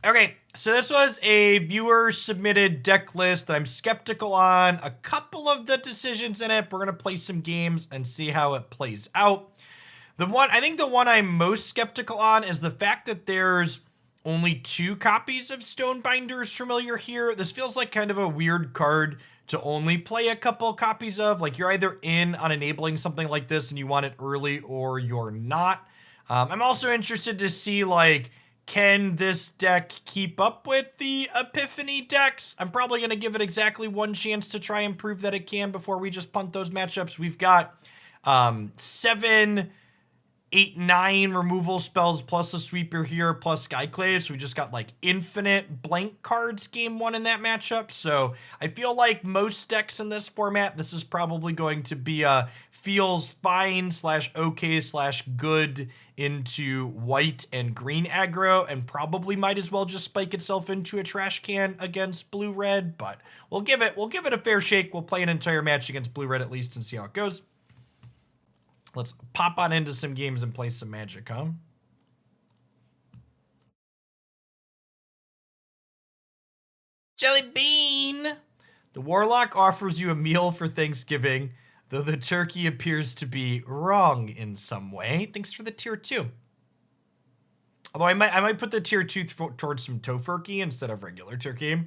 Okay, so this was a viewer-submitted deck list that I'm skeptical on. A couple of the decisions in it. We're going to play some games and see how it plays out. I think the one I'm most skeptical on is the fact that there's only 2 copies of Stonebinder's Familiar here. This feels like kind of a weird card to only play a couple copies of. Like, you're either in on enabling something like this and you want it early, or you're not. I'm also interested to see, like, can this deck keep up with the Epiphany decks? I'm probably going to give it exactly 1 chance to try and prove that it can before we just punt those matchups. We've got 7, 8, 9 removal spells plus a sweeper here plus Skyclave. So we just got like infinite blank cards game 1 in that matchup. So I feel like most decks in this format, this is probably going to be a feels fine / okay / good into white and green aggro, and probably might as well just spike itself into a trash can against blue-red. But we'll give it a fair shake. We'll play an entire match against blue-red at least and see how it goes. Let's pop on into some games and play some Magic, huh? Jelly Bean! The Warlock offers you a meal for Thanksgiving, though the turkey appears to be wrong in some way. Thanks for the tier 2. Although I might put the tier 2 towards some tofurkey instead of regular turkey.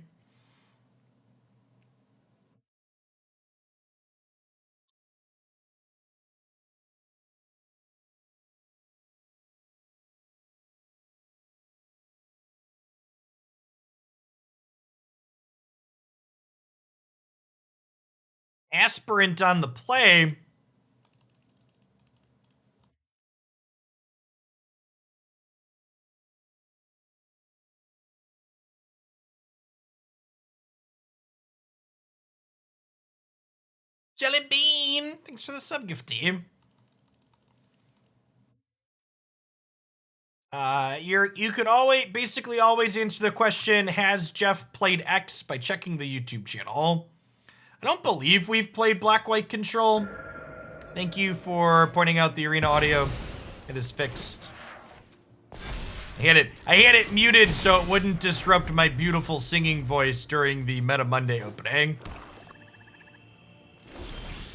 Aspirant on the play. Jelly Bean! Thanks for the sub gift, team. You could basically always answer the question, has Jeff played X, by checking the YouTube channel. I don't believe we've played Black-White Control. Thank you for pointing out the arena audio. It is fixed. I had it muted so it wouldn't disrupt my beautiful singing voice during the Meta Monday opening.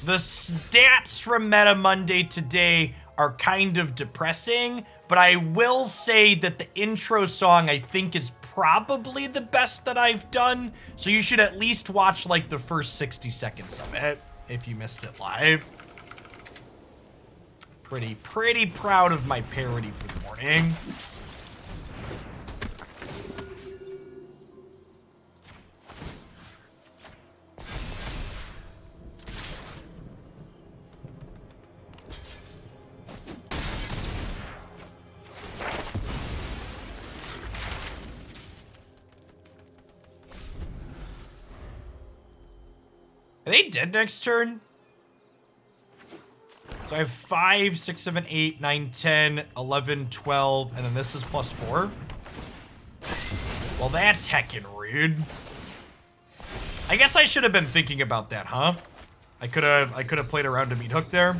The stats from Meta Monday today are kind of depressing, but I will say that the intro song I think is probably the best that I've done, so you should at least watch like the first 60 seconds of it if you missed it live. Pretty proud of my parody for the morning. Are they dead next turn? So I have 5, 6, 7, 8, 9, 10, 11, 12, and then this is +4. Well, that's heckin' rude. I guess I should have been thinking about that, huh? I could have played around a Meathook there.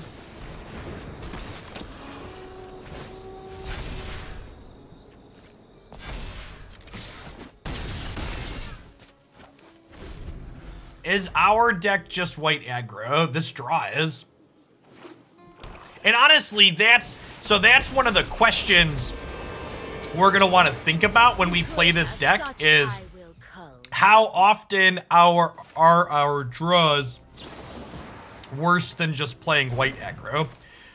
Is our deck just white aggro? This draw is. And honestly, that's one of the questions we're gonna want to think about when we play this deck is how often are our draws worse than just playing white aggro.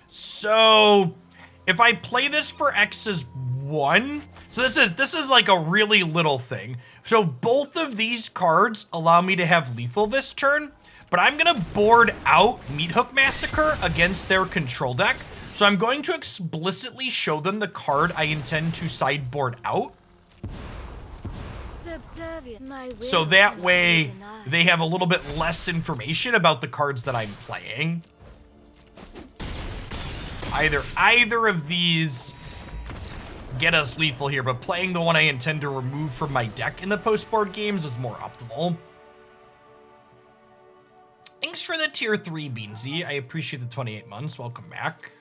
So if I play this for X as 1, so this is like a really little thing. So both of these cards allow me to have lethal this turn, but I'm gonna board out Meathook Massacre against their control deck. So I'm going to explicitly show them the card I intend to sideboard out. So that way they have a little bit less information about the cards that I'm playing. Either of these get us lethal here, but playing the one I intend to remove from my deck in the post-board games is more optimal. Thanks for the tier 3, Beansy. I appreciate the 28 months. Welcome back.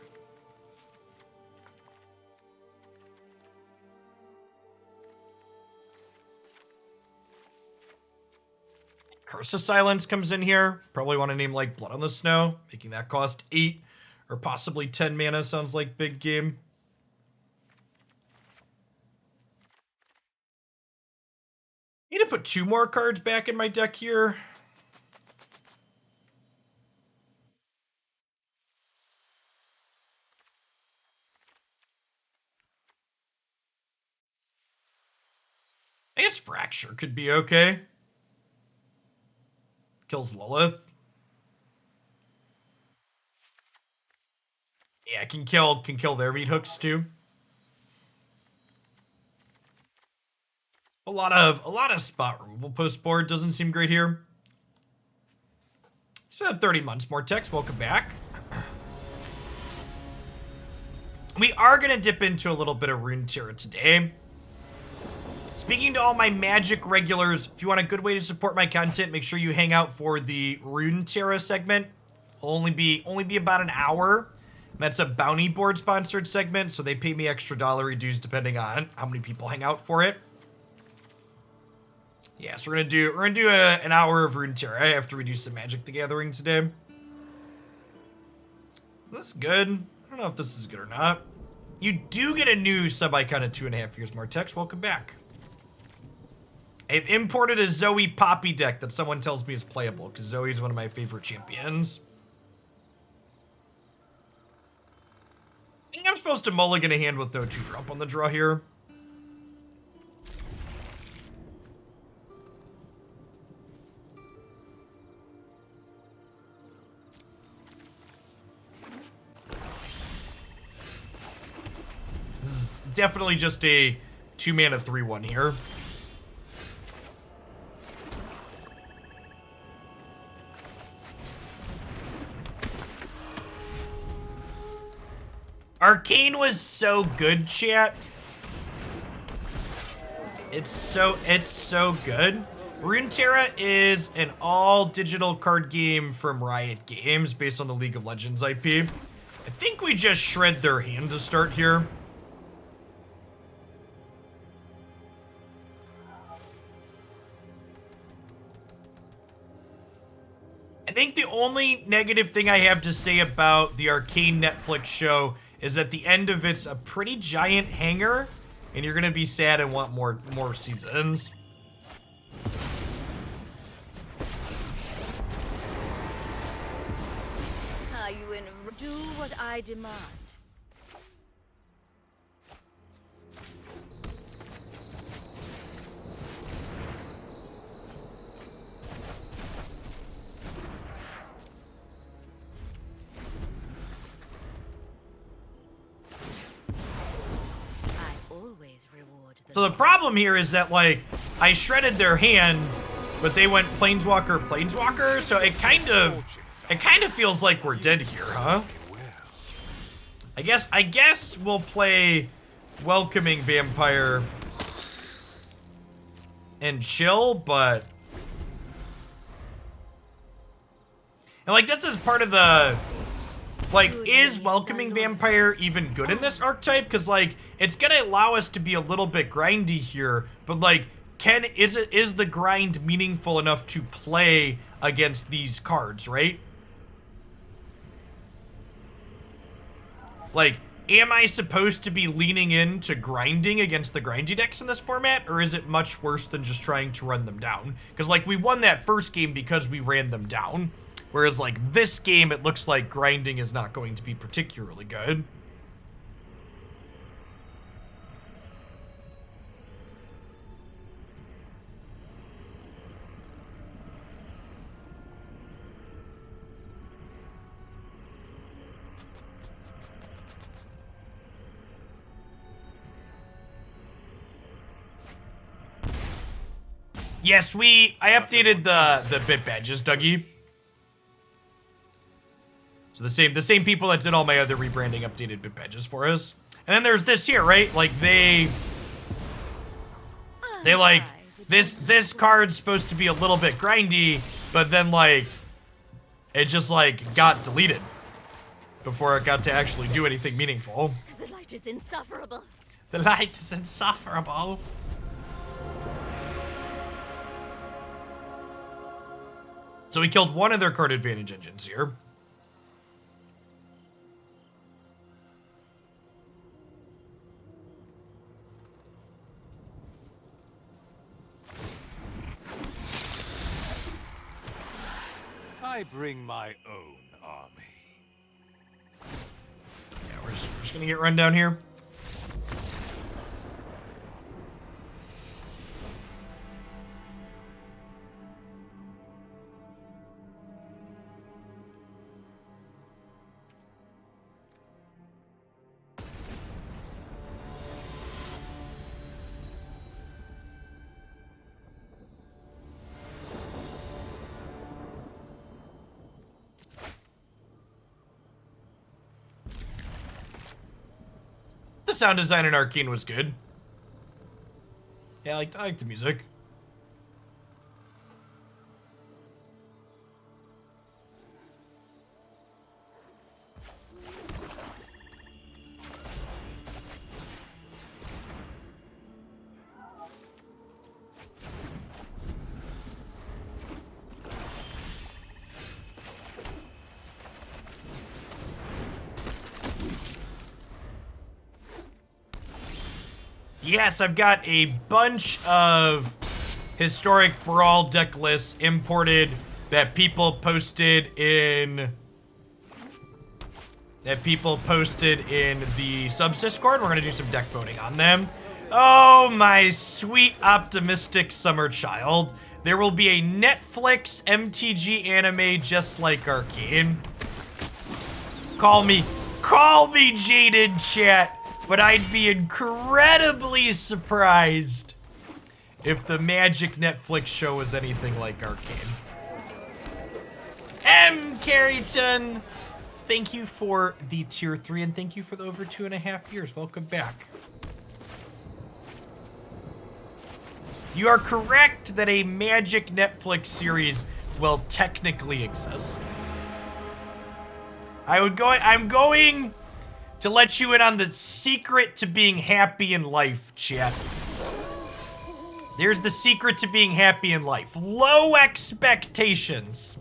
Curse of Silence comes in here. Probably want to name like Blood on the Snow, making that cost 8 or possibly 10 mana. Sounds like big game. Need to put 2 more cards back in my deck here. I guess Fracture could be okay. Kills Lilith. Yeah, can kill their Meathooks too. A lot of spot removal post board doesn't seem great here. So 30 months more text. Welcome back. We are gonna dip into a little bit of Runeterra today. Speaking to all my Magic regulars, if you want a good way to support my content, make sure you hang out for the Runeterra segment. It'll only be about an hour. That's a bounty board sponsored segment, so they pay me extra $1 dues depending on how many people hang out for it. Yeah, so we're gonna do an hour of Runeterra after we do some Magic the Gathering today. This is good. I don't know if this is good or not. You do get a new sub-icon at 2.5 years more text. Welcome back. I've imported a Zoe Poppy deck that someone tells me is playable, because Zoe's one of my favorite champions. I think I'm supposed to mulligan a hand with no 2-drop on the draw here. This is definitely just a 2-mana 3/1 here. Arcane was so good, chat. It's so good. Runeterra is an all-digital card game from Riot Games based on the League of Legends IP. I think we just shred their hand to start here. I think the only negative thing I have to say about the Arcane Netflix show is at the end of it's a pretty giant hanger, and you're gonna be sad and want more seasons. Are you in? Do what I demand. So the problem here is that, like, I shredded their hand, but they went Planeswalker, so it kind of feels like we're dead here, huh? I guess we'll play Welcoming Vampire and chill, but... And, like, this is part of the... Like, is Welcoming Vampire even good in this archetype? Because, like, it's gonna allow us to be a little bit grindy here, but, like, is the grind meaningful enough to play against these cards, right? Like, am I supposed to be leaning into grinding against the grindy decks in this format, or is it much worse than just trying to run them down? Because, like, we won that first game because we ran them down. Whereas, like, this game, it looks like grinding is not going to be particularly good. Yes, I updated the bit badges, Dougie. So the same people that did all my other rebranding updated bit badges for us. And then there's this here, right? Like they like this card's supposed to be a little bit grindy, but then like it just like got deleted before it got to actually do anything meaningful. The light is insufferable. The light is insufferable. So we killed one of their card advantage engines here. I bring my own army. Yeah, we're just gonna get run down here. The sound design in Arcane was good. Yeah, I like the music. Yes, I've got a bunch of historic Brawl deck lists imported that people posted in the subs Discord. We're gonna do some deck voting on them. Oh, my sweet optimistic summer child. There will be a Netflix MTG anime just like Arcane. Call me jaded, chat. But I'd be incredibly surprised if the Magic Netflix show was anything like Arcane. M. Carrington, thank you for the tier 3 and thank you for the over 2.5 years. Welcome back. You are correct that a Magic Netflix series will technically exist. I'm going to let you in on the secret to being happy in life, chat. There's the secret to being happy in life. Low expectations.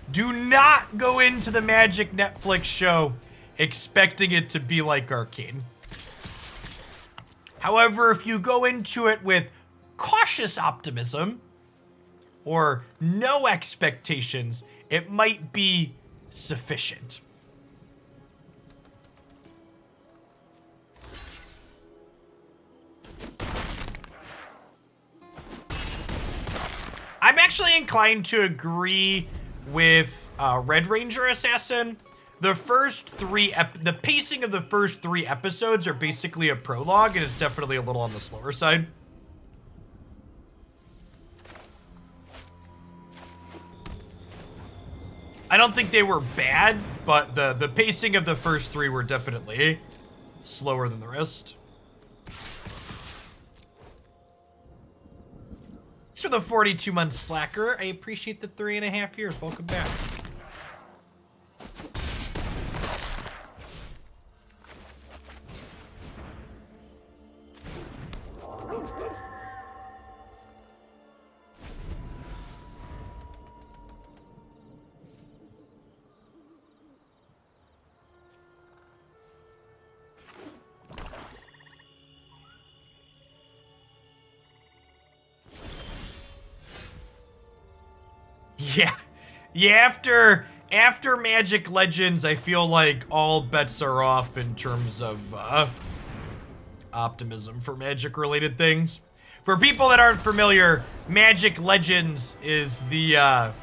Do not go into the Magic Netflix show expecting it to be like Arcane. However, if you go into it with cautious optimism or no expectations, it might be sufficient. I'm actually inclined to agree with Red Ranger Assassin. The pacing of the first 3 episodes are basically a prologue, and it's definitely a little on the slower side. I don't think they were bad, but the pacing of the first 3 were definitely slower than the rest. For the 42-month slacker, I appreciate the 3.5 years. Welcome back. Yeah, after Magic Legends, I feel like all bets are off in terms of optimism for Magic-related things. For people that aren't familiar, Magic Legends is the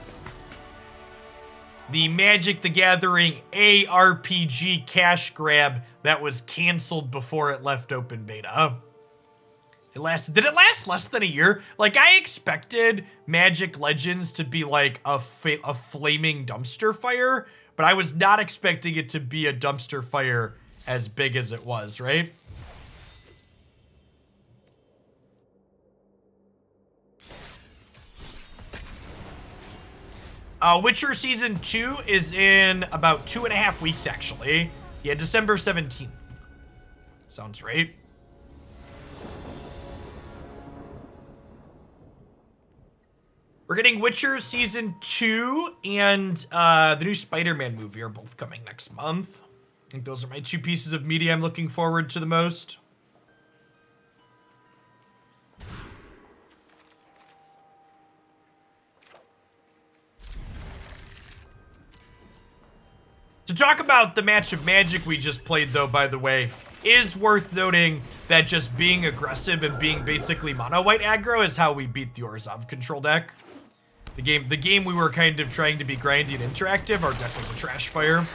Magic the Gathering ARPG cash grab that was canceled before it left open beta. Did it last less than a year? Like, I expected Magic Legends to be like a flaming dumpster fire, but I was not expecting it to be a dumpster fire as big as it was, right? Witcher Season 2 is in about 2.5 weeks, actually. Yeah, December 17th. Sounds right. We're getting Witcher Season 2 and the new Spider-Man movie are both coming next month. I think those are my 2 pieces of media I'm looking forward to the most. To talk about the match of Magic we just played, though, by the way, is worth noting that just being aggressive and being basically mono-white aggro is how we beat the Orzhov control deck. The game we were kind of trying to be grindy and interactive, our deck was a trash fire.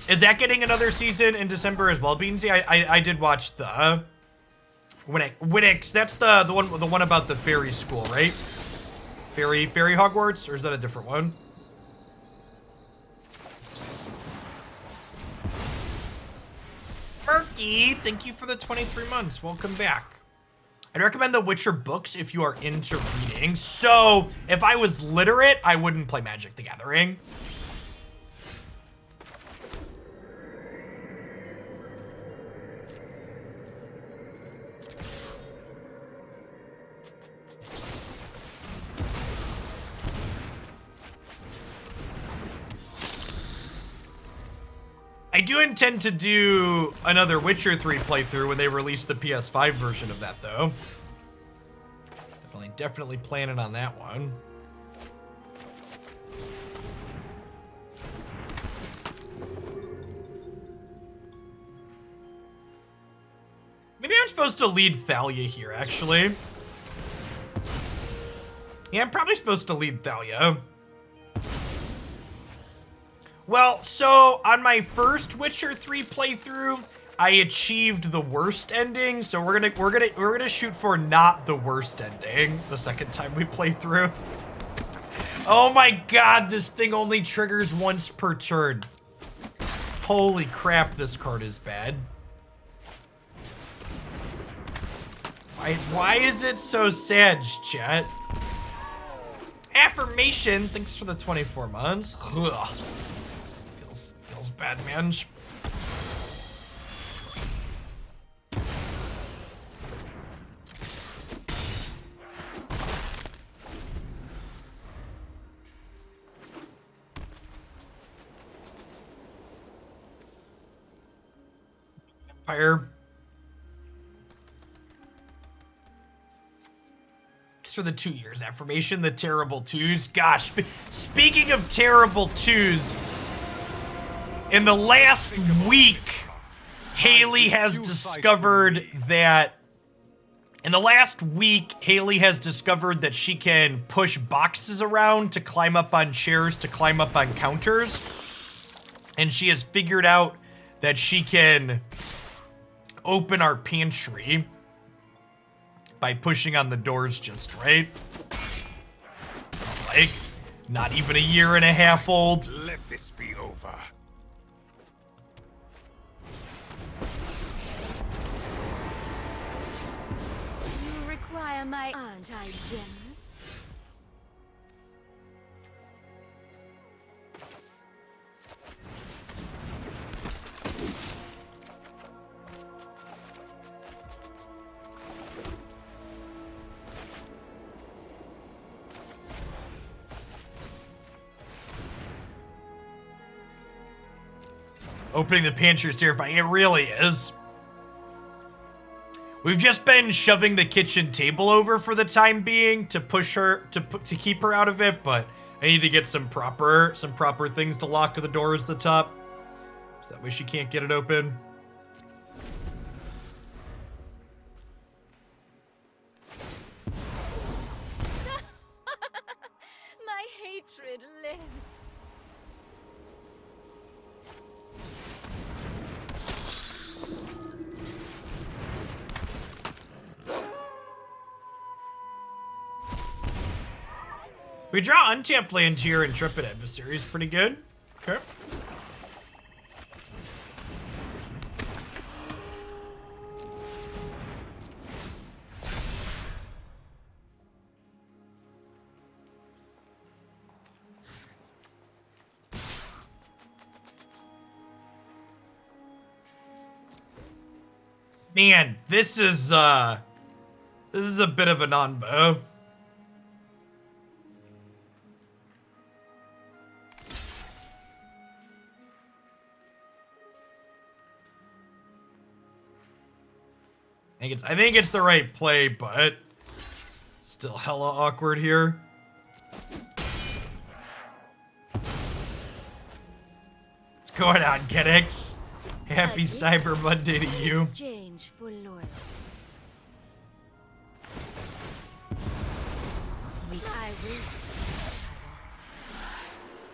Is that getting another season in December as well, Beansy? I did watch the Winnix. That's the one about the fairy school, right? Fairy Hogwarts, or is that a different one? Murky, thank you for the 23 months. Welcome back. I'd recommend the Witcher books if you are into reading. So, if I was literate, I wouldn't play Magic the Gathering. I do intend to do another Witcher 3 playthrough when they release the PS5 version of that, though. Definitely planning on that one. Maybe I'm supposed to lead Thalia here, actually. Yeah, I'm probably supposed to lead Thalia. Well, so on my first Witcher 3 playthrough, I achieved the worst ending, so we're gonna shoot for not the worst ending the second time we play through. Oh my god, this thing only triggers once per turn. Holy crap, this card is bad. Why is it so sad, chat? Affirmation, thanks for the 24 months. Ugh. Feels bad, man. Fire. Thanks for the 2 years affirmation, the terrible twos. Gosh, speaking of terrible twos, in the last week, Haley has discovered that she can push boxes around to climb up on chairs, to climb up on counters. And she has figured out that she can open our pantry by pushing on the doors just right. It's like not even a year and a half old. Let this be over. You require my... Aren't I generous? Opening the pantry is terrifying. It really is. We've just been shoving the kitchen table over for the time being to push her to keep her out of it, but I need to get some proper things to lock the doors at the top, so that way she can't get it open. My hatred lives. We draw untapped land here. Intrepid Adversary is pretty good. Okay. Man, this is a bit of a non-bow. I think it's the right play, but still hella awkward here. What's going on, Kenix? Happy Cyber Monday to you. Exchange for loyalty. I will.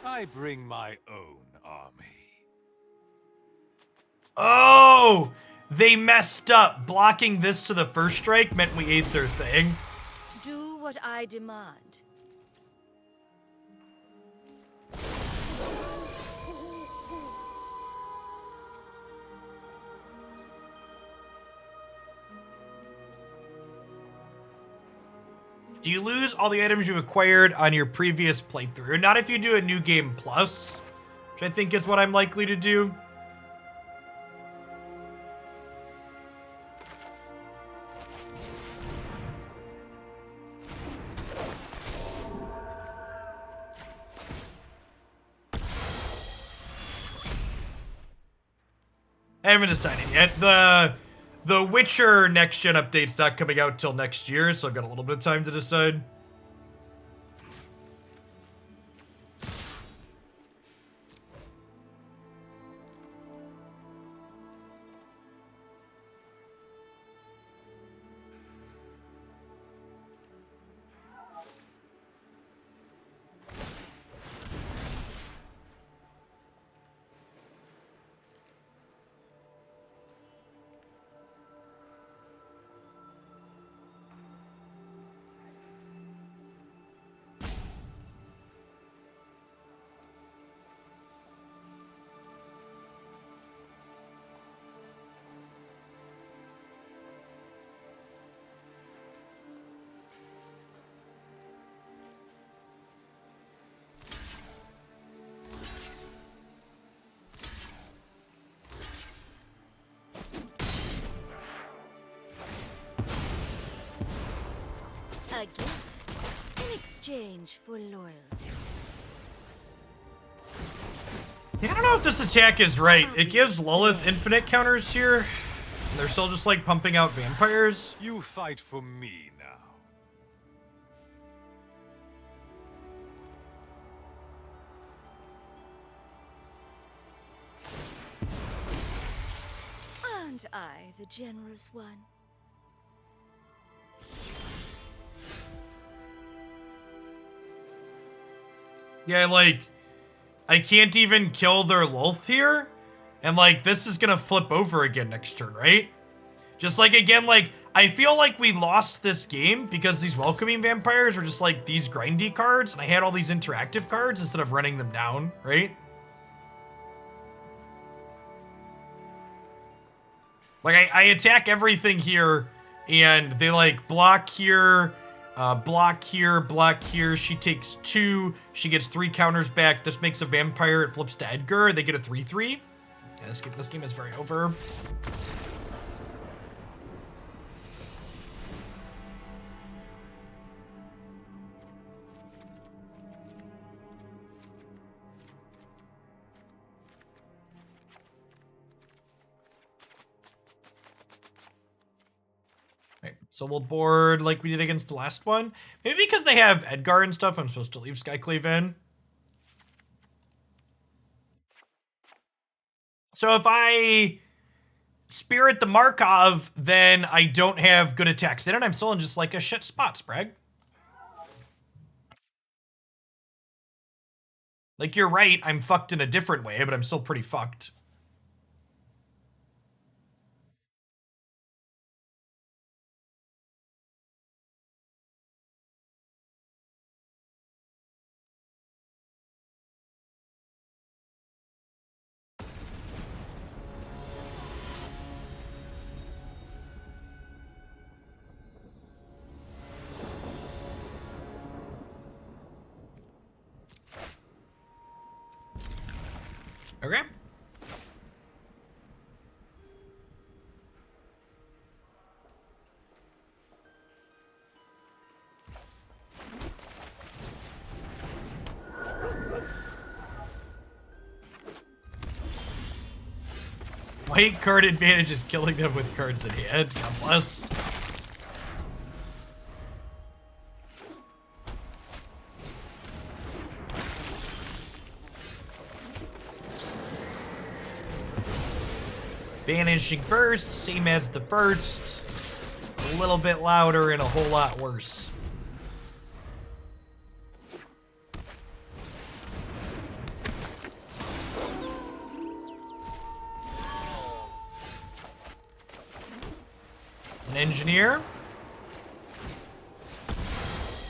I bring my own army. Oh! They messed up. Blocking this to the first strike meant we ate their thing. Do what I demand. Do you lose all the items you acquired on your previous playthrough? Not if you do a new game plus, which I think is what I'm likely to do. I haven't decided yet. The Witcher next gen update's not coming out till next year, so I've got a little bit of time to decide. A gift in exchange for loyalty. Yeah, I don't know if this attack is right. It gives Lilith infinite counters here. And they're still just like pumping out vampires. You fight for me now. Aren't I the generous one? Yeah, like, I can't even kill their Lilith here. And like, this is gonna flip over again next turn, right? Just like, again, like, I feel like we lost this game because these welcoming vampires were just like these grindy cards, and I had all these interactive cards instead of running them down, right? Like, I attack everything here, and they like block here, block here, block here. She takes 2. She gets 3 counters back. This makes a vampire. It flips to Edgar. They get a 3/3. Yeah, this game is very over. Right, so we'll board like we did against the last one. Maybe because they have Edgar and stuff, I'm supposed to leave Skyclave in. So if I Spirit the Markov, then I don't have good attacks in it. I'm still in just like a shit spot, Sprague. Like, you're right, I'm fucked in a different way, but I'm still pretty fucked. Okay. White card advantage is killing them with cards in hand. God bless. Vanishing Verse, same as the first. A little bit louder and a whole lot worse. An Engineer.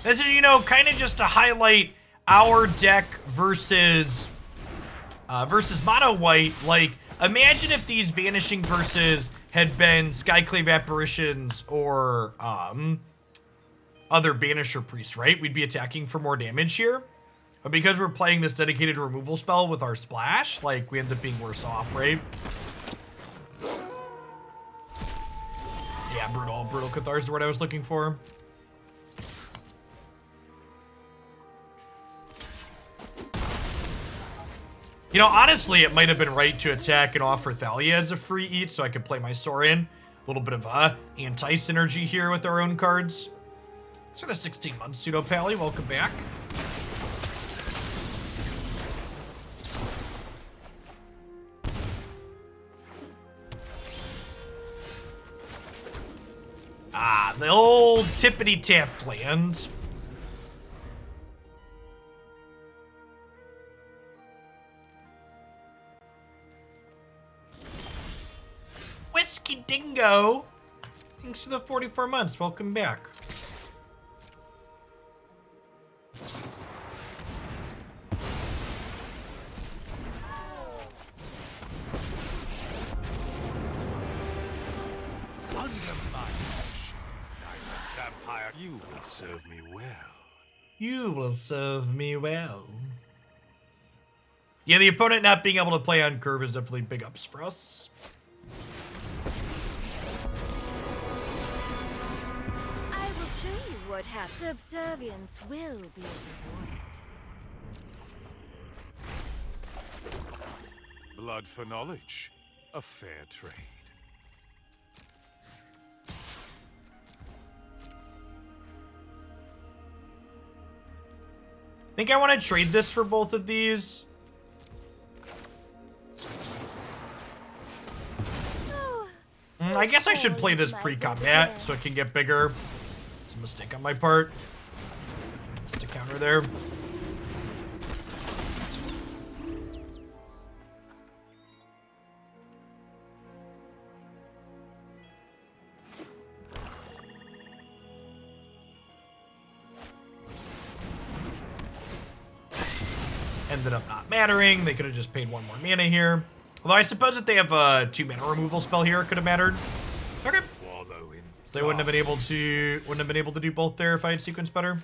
This is, you know, kind of just to highlight our deck versus mono white. Like, imagine if these Vanishing Verses had been Skyclave Apparitions or other Banisher Priests, right? We'd be attacking for more damage here. But because we're playing this dedicated removal spell with our splash, like, we end up being worse off, right? Yeah, Brutal Cathar is the word I was looking for. You know, honestly, it might have been right to attack and offer Thalia as a free eat so I could play my Sorin. A little bit of anti-synergy here with our own cards. So the 16 months, Pseudo Pally, welcome back. Ah, the old tippity-tapped land. Whiskey Dingo. Thanks for the 44 months. Welcome back. Under my touch, vampire, you will serve me well. You will serve me well. Yeah, the opponent not being able to play on curve is definitely big ups for us. I will show you what happens. Subservience will be rewarded. Blood for knowledge, a fair trade. Think I want to trade this for both of these. I guess I should play this pre-combat so it can get bigger. It's a mistake on my part. Missed a counter there. Ended up not mattering. They could have just paid one more mana here. Although I suppose if they have a 2 mana removal spell here, it could have mattered. Okay. So they wouldn't have been able to do both there if I had sequenced better.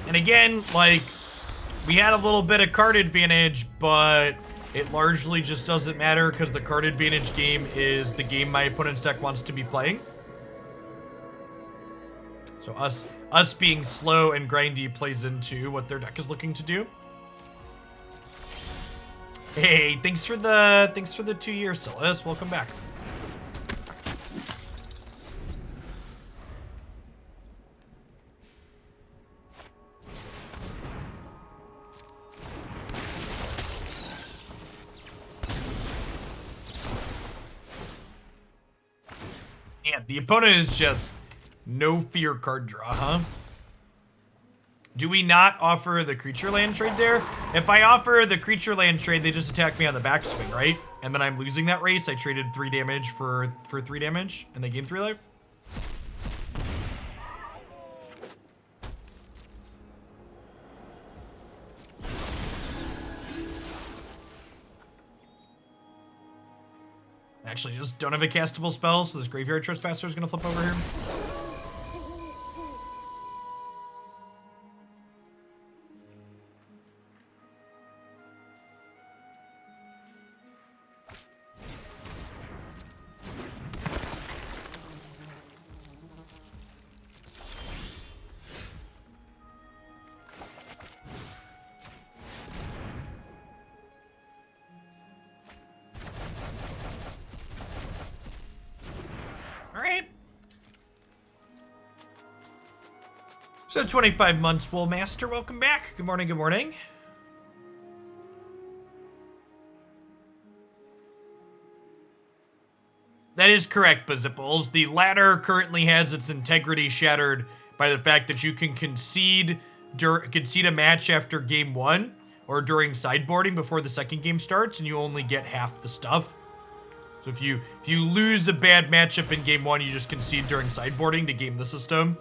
And again, like, we had a little bit of card advantage, but it largely just doesn't matter because the card advantage game is the game my opponent's deck wants to be playing. So us being slow and grindy plays into what their deck is looking to do. Hey, thanks for the 2 years, Silas. Welcome back. Yeah, the opponent is just no fear card draw, huh? Do we not offer the creature land trade there? If I offer the creature land trade, they just attack me on the backswing, right? And then I'm losing that race. I traded 3 damage for 3 damage, and they gain 3 life. Actually, just don't have a castable spell, so this Graveyard Trespasser is going to flip over here. So 25 months, Wool Master, welcome back. Good morning, good morning. That is correct, Bazzipples. The ladder currently has its integrity shattered by the fact that you can concede a match after game 1 or during sideboarding before the second game starts, and you only get half the stuff. So if you lose a bad matchup in game 1, you just concede during sideboarding to game the system.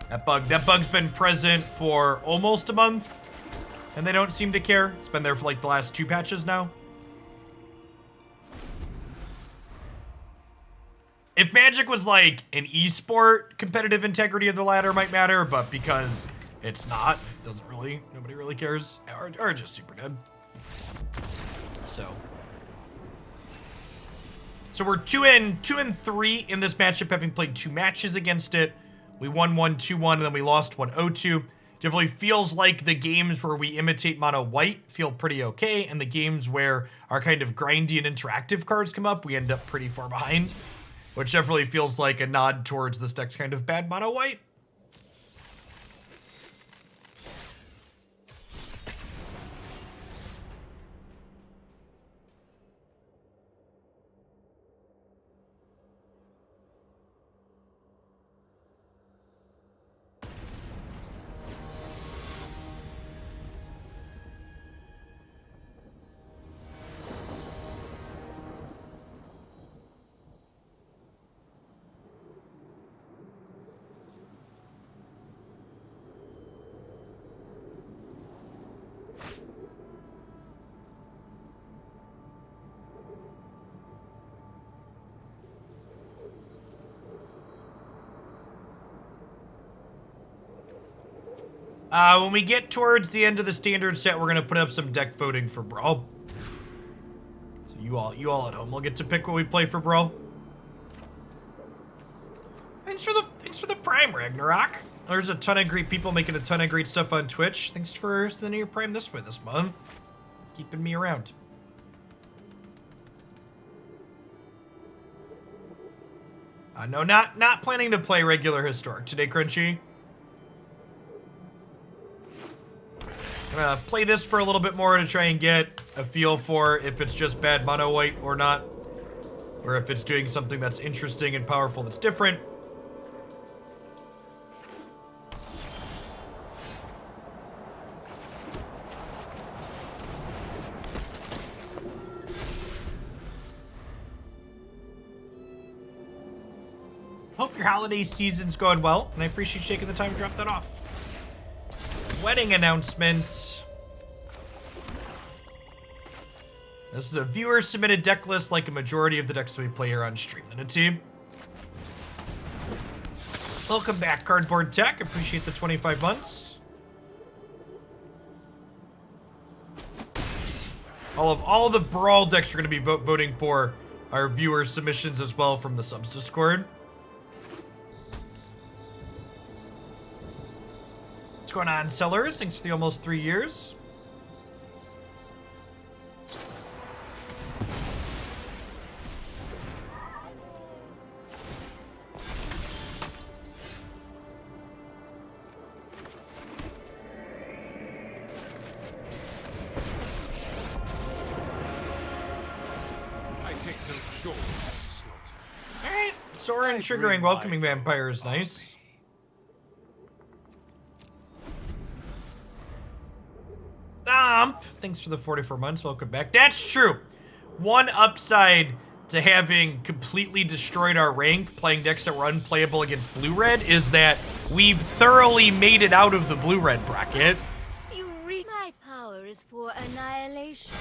That bug's been present for almost a month, and they don't seem to care. It's been there for like the last 2 patches now. If Magic was like an esport, competitive integrity of the ladder might matter, but because it's not, it doesn't really, nobody really cares, or just super dead. So we're 2 and 3 in this matchup, having played 2 matches against it. We won 1 2-1, and then we lost 1 0-2. Definitely feels like the games where we imitate mono white feel pretty okay, and the games where our kind of grindy and interactive cards come up, we end up pretty far behind, which definitely feels like a nod towards this deck's kind of bad mono white. When we get towards the end of the standard set, we're gonna put up some deck voting for Brawl. So you all at home will get to pick what we play for Brawl. Thanks for the Prime, Ragnarok. There's a ton of great people making a ton of great stuff on Twitch. Thanks for sending your Prime this way this month, keeping me around. No, not planning to play regular Historic today, Crunchy. I'm gonna play this for a little bit more to try and get a feel for if it's just bad mono white or not, or if it's doing something that's interesting and powerful that's different. Hope your holiday season's going well, and I appreciate you taking the time to drop that off. Wedding announcement. This is a viewer-submitted deck list like a majority of the decks we play here on stream. Team. Welcome back, Cardboard Tech. Appreciate the 25 months. All of the Brawl decks are going to be voting for our viewer submissions as well from the subs Discord. What's going on, Sellers? Thanks for the almost 3 years. Alright, Sorin triggering welcoming vampire is nice. Thanks for the 44 months. Welcome back. That's true. One upside to having completely destroyed our rank playing decks that were unplayable against blue-red is that we've thoroughly made it out of the blue-red bracket. My power is for annihilation.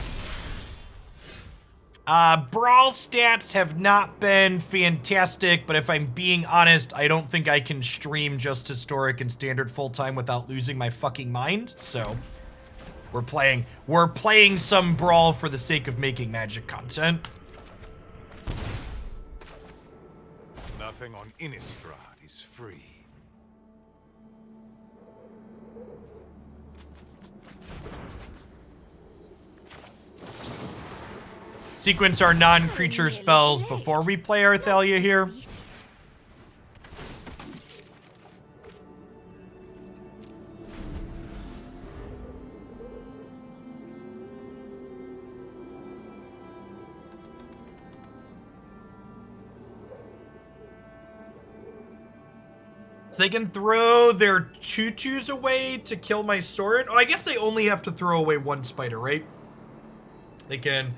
Brawl stats have not been fantastic, but if I'm being honest, I don't think I can stream just Historic and Standard full-time without losing my fucking mind, so we're playing some Brawl for the sake of making Magic content. Nothing on Innistrad is free. sequence our non-creature spells before we play our Thalia here. So they can throw their 2/2s away to kill my Sorin. Oh, I guess they only have to throw away one spider, right? They can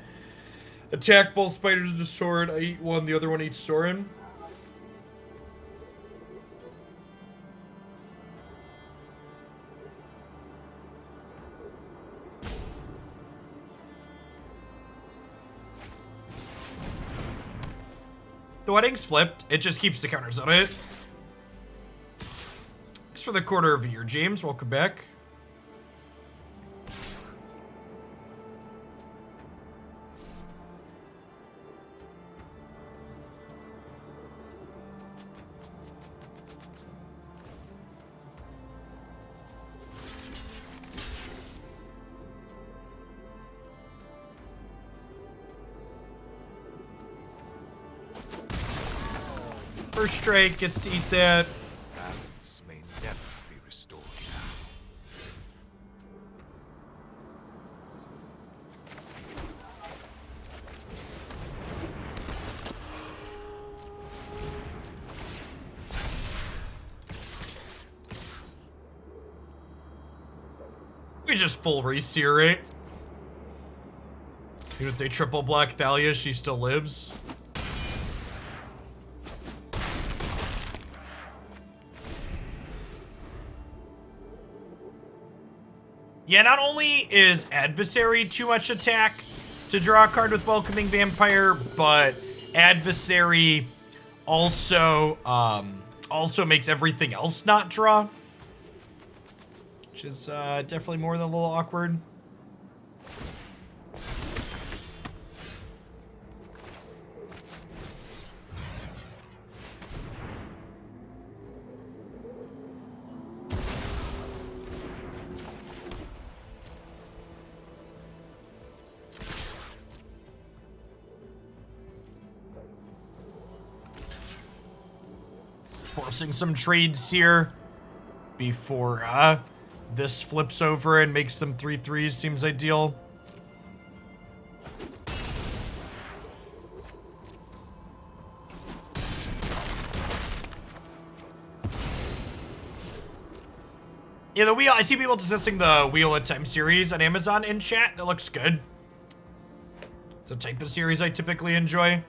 attack both spiders with the Sorin. I eat one, the other one eats Sorin. The wedding's flipped. It just keeps the counters on it. Thanks for the quarter of a year, James. Welcome back. First strike gets to eat that. Balance may never be restored now. We just full reseer it. Even if they triple black Thalia, she still lives. Yeah, not only is Adversary too much attack to draw a card with Welcoming Vampire, but Adversary also also makes everything else not draw. Which is definitely more than a little awkward. Forcing some trades here before this flips over and makes them 3/3s seems ideal. Yeah, the wheel, I see people discussing the Wheel of Time series on Amazon in chat. It looks good. It's a type of series I typically enjoy.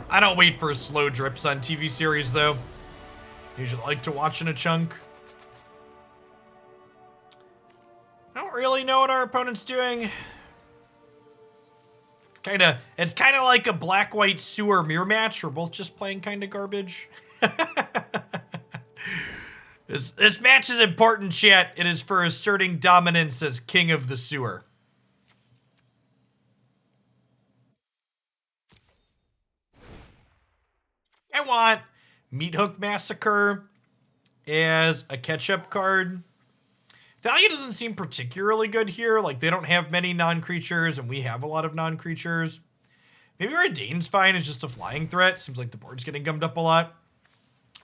I don't wait for slow drips on TV series, though. Usually like to watch in a chunk. I don't really know what our opponent's doing. It's kind of like a black-white sewer mirror match. We're both just playing kind of garbage. This match is important, chat. It is for asserting dominance as king of the sewer. I want Meathook Massacre as a catch-up card. Thalia doesn't seem particularly good here. Like, they don't have many non-creatures, and we have a lot of non-creatures. Maybe Reidane's fine. It's just a flying threat. Seems like the board's getting gummed up a lot.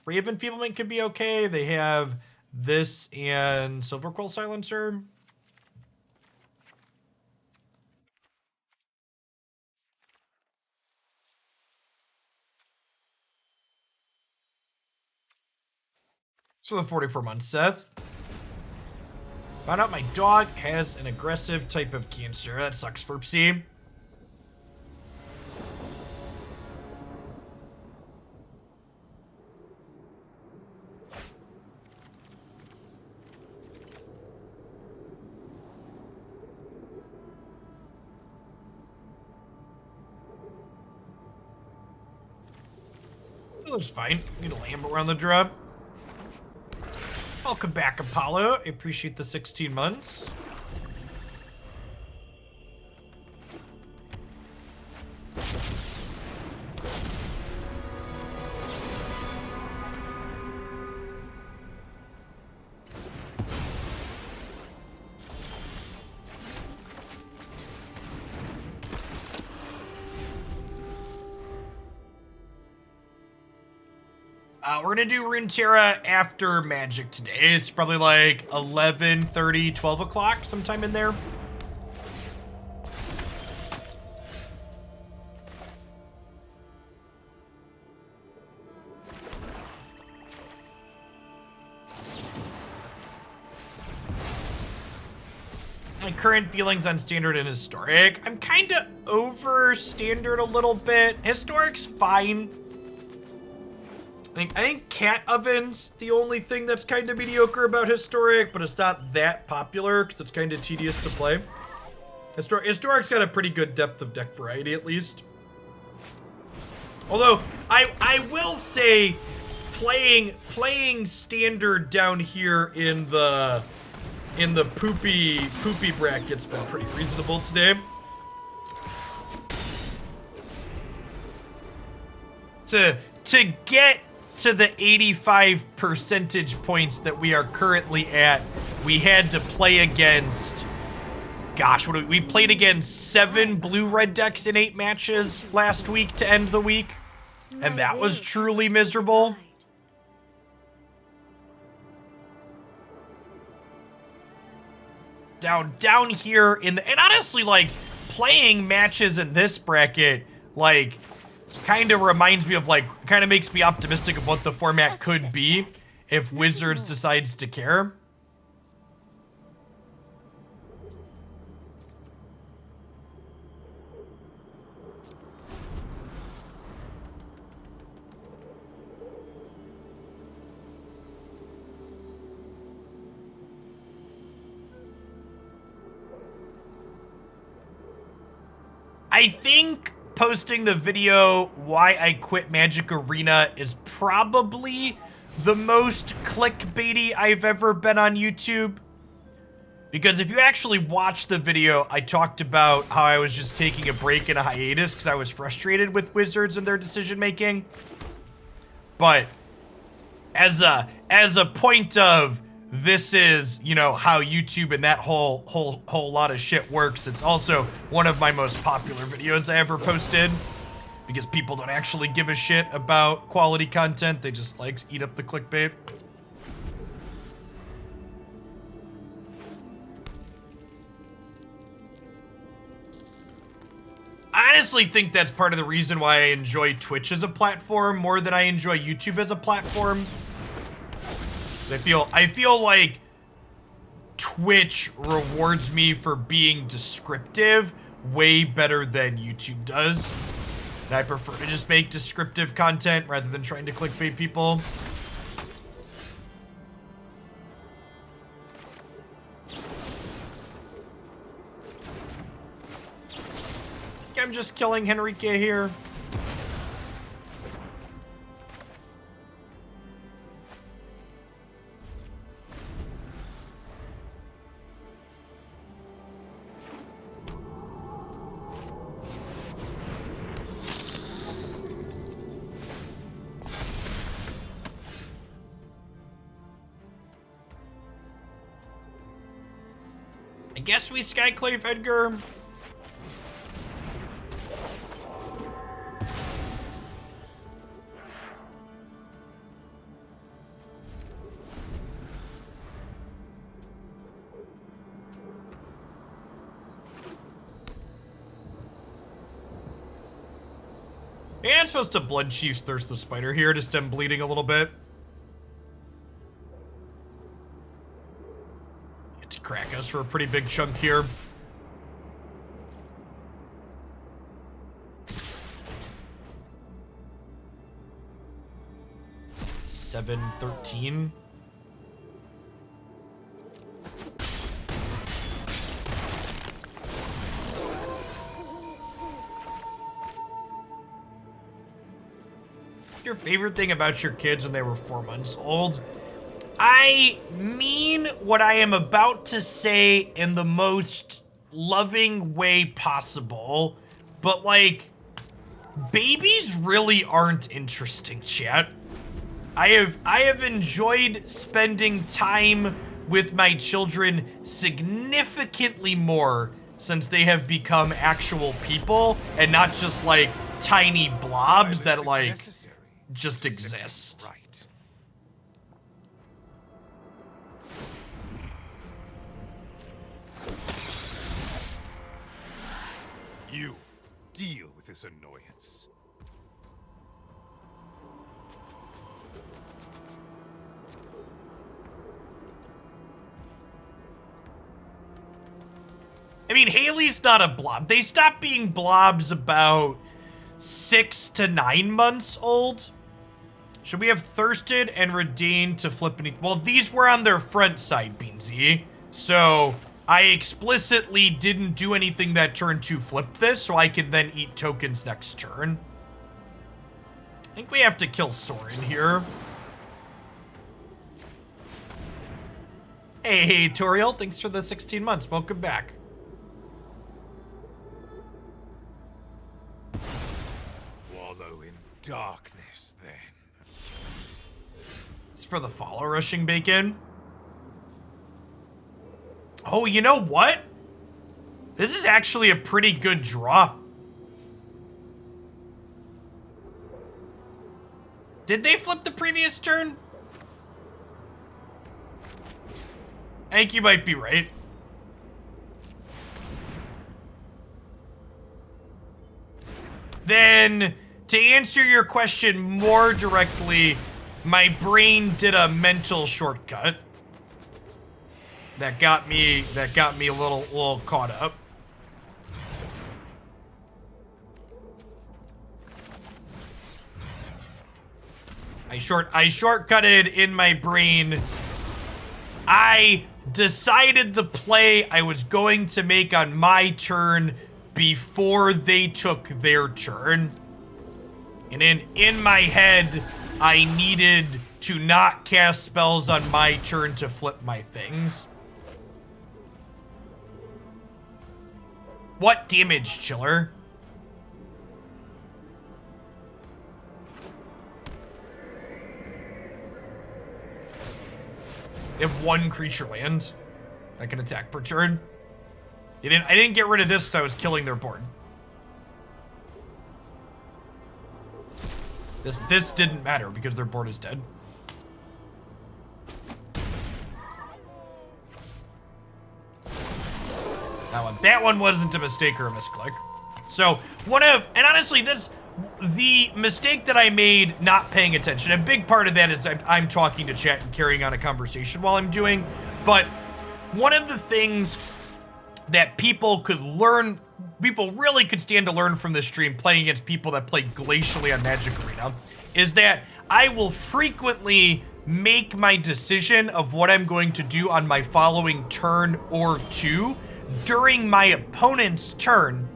Ray of Enfeeblement could be okay. They have this and Silverquill Silencer. So the 44 months, Seth. Found out my dog has an aggressive type of cancer. That sucks for Psi. It looks fine. Need a lamb around the drop. Welcome back, Apollo. I appreciate the 16 months. We're gonna do Runeterra after Magic today. It's probably like 11:30, 12 o'clock, sometime in there. My current feelings on Standard and Historic. I'm kind of over Standard a little bit. Historic's fine. I think Cat Oven's the only thing that's kind of mediocre about Historic, but it's not that popular because it's kind of tedious to play. Historic's got a pretty good depth of deck variety, at least. Although, I will say, playing Standard down here in the poopy bracket's been pretty reasonable today. To get to the 85 percentage points that we are currently at, we had to play against, gosh, we played against 7 blue-red decks in 8 matches last week to end the week, and that was truly miserable. Down here and honestly, like, playing matches in this bracket, like, kind of reminds me of, like, kind of makes me optimistic of what the format could be if Wizards decides to care. I think posting the video why I quit Magic Arena is probably the most clickbaity I've ever been on YouTube. Because if you actually watch the video, I talked about how I was just taking a break and a hiatus because I was frustrated with Wizards and their decision making. But as a point of this is, you know, how YouTube and that whole lot of shit works. It's also one of my most popular videos I ever posted because people don't actually give a shit about quality content. They just like eat up the clickbait. I honestly think that's part of the reason why I enjoy Twitch as a platform more than I enjoy YouTube as a platform. I feel like Twitch rewards me for being descriptive way better than YouTube does. And I prefer to just make descriptive content rather than trying to clickbait people. I'm just killing Henrique here. I guess we Skyclave Edgar. Yeah, I'm supposed to Bloodchief's Thirst the Spider here to stem bleeding a little bit. Get to crack us for a pretty big chunk here. $7.13. Your favorite thing about your kids when they were 4 months old? I mean what I am about to say in the most loving way possible, but like, babies really aren't interesting, chat. I have enjoyed spending time with my children significantly more since they have become actual people and not just like tiny blobs that like just exist. Right. You deal with this annoyance. I mean, Haley's not a blob. They stopped being blobs about 6 to 9 months old. Should we have Thirsted and Reidane to flip any? Well, these were on their front side, Beansy. So I explicitly didn't do anything that turn to flip this, so I could then eat tokens next turn. I think we have to kill Sorin here. Hey, Toriel, thanks for the 16 months. Welcome back. Wallow in darkness, then. It's for the follow rushing bacon. Oh, you know what? This is actually a pretty good draw. Did they flip the previous turn? I think you might be right. Then, to answer your question more directly, my brain did a mental shortcut that got me a little caught up. I shortcutted in my brain. I decided the play I was going to make on my turn before they took their turn. And in my head, I needed to not cast spells on my turn to flip my things. What damage, Chiller? If one creature land, I can attack per turn. I didn't get rid of this because I was killing their board. This didn't matter because their board is dead. That one wasn't a mistake or a misclick. So and honestly, the mistake that I made not paying attention, a big part of that is I'm talking to chat and carrying on a conversation while I'm doing, but one of the things that people really could stand to learn from this stream playing against people that play glacially on Magic Arena is that I will frequently make my decision of what I'm going to do on my following turn or two during my opponent's turn.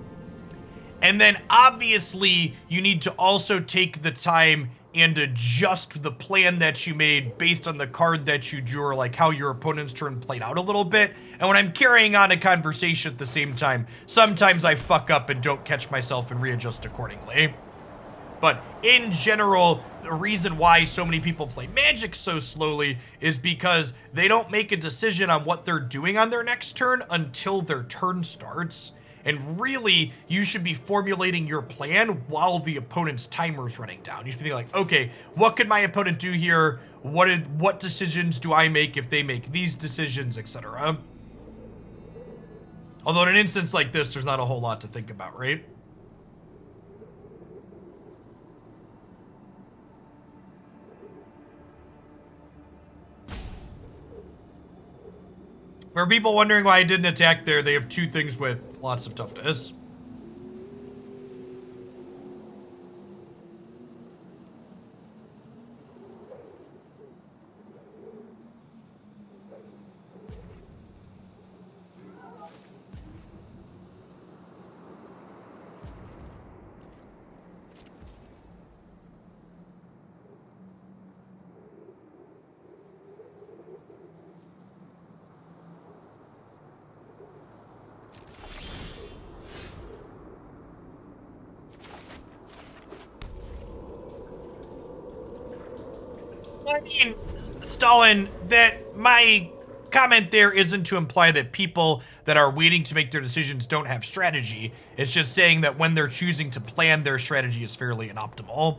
And then obviously you need to also take the time and adjust the plan that you made based on the card that you drew or like how your opponent's turn played out a little bit. And when I'm carrying on a conversation at the same time, sometimes I fuck up and don't catch myself and readjust accordingly. But in general, the reason why so many people play Magic so slowly is because they don't make a decision on what they're doing on their next turn until their turn starts. And really, you should be formulating your plan while the opponent's timer is running down. You should be like, okay, what could my opponent do here? What decisions do I make if they make these decisions, etc. Although in an instance like this, there's not a whole lot to think about, right? For people wondering why I didn't attack there, they have two things with lots of toughness. I mean, Stalin, that my comment there isn't to imply that people that are waiting to make their decisions don't have strategy. It's just saying that when they're choosing to plan, their strategy is fairly inoptimal.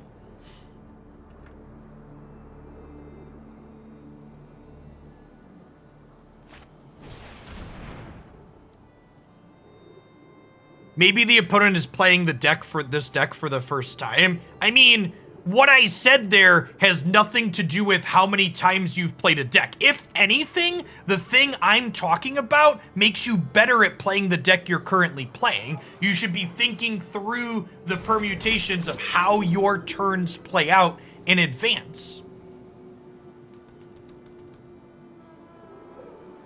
Maybe the opponent is playing the deck for this deck for the first time. I mean, what I said there has nothing to do with how many times you've played a deck. If anything, the thing I'm talking about makes you better at playing the deck you're currently playing. You should be thinking through the permutations of how your turns play out in advance.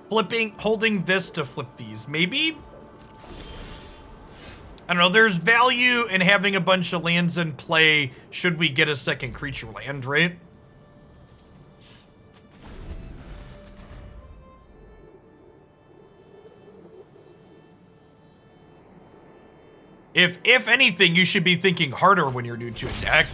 Holding this to flip these, maybe? I don't know, there's value in having a bunch of lands in play should we get a second creature land, right? If anything, you should be thinking harder when you're new to a deck.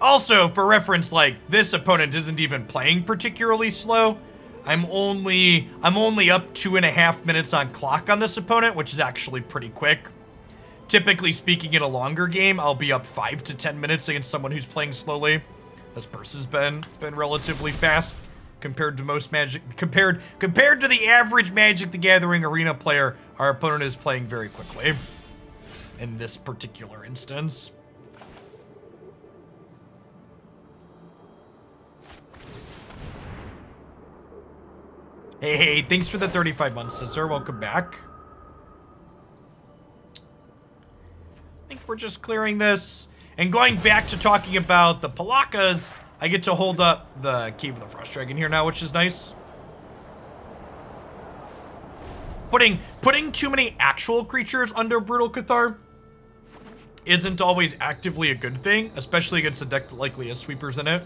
Also, for reference, like, this opponent isn't even playing particularly slow. I'm only up 2.5 minutes on clock on this opponent, which is actually pretty quick. Typically speaking, in a longer game, I'll be up 5 to 10 minutes against someone who's playing slowly. This person's been relatively fast compared to most Magic. Compared to the average Magic the Gathering arena player, our opponent is playing very quickly in this particular instance. Hey, thanks for the 35 months, sister. Welcome back. I think we're just clearing this. And going back to talking about the Pelakkas, I get to hold up the Cave of the Frost Dragon here now, which is nice. Putting too many actual creatures under Brutal Cathar isn't always actively a good thing, especially against a deck that likely has sweepers in it.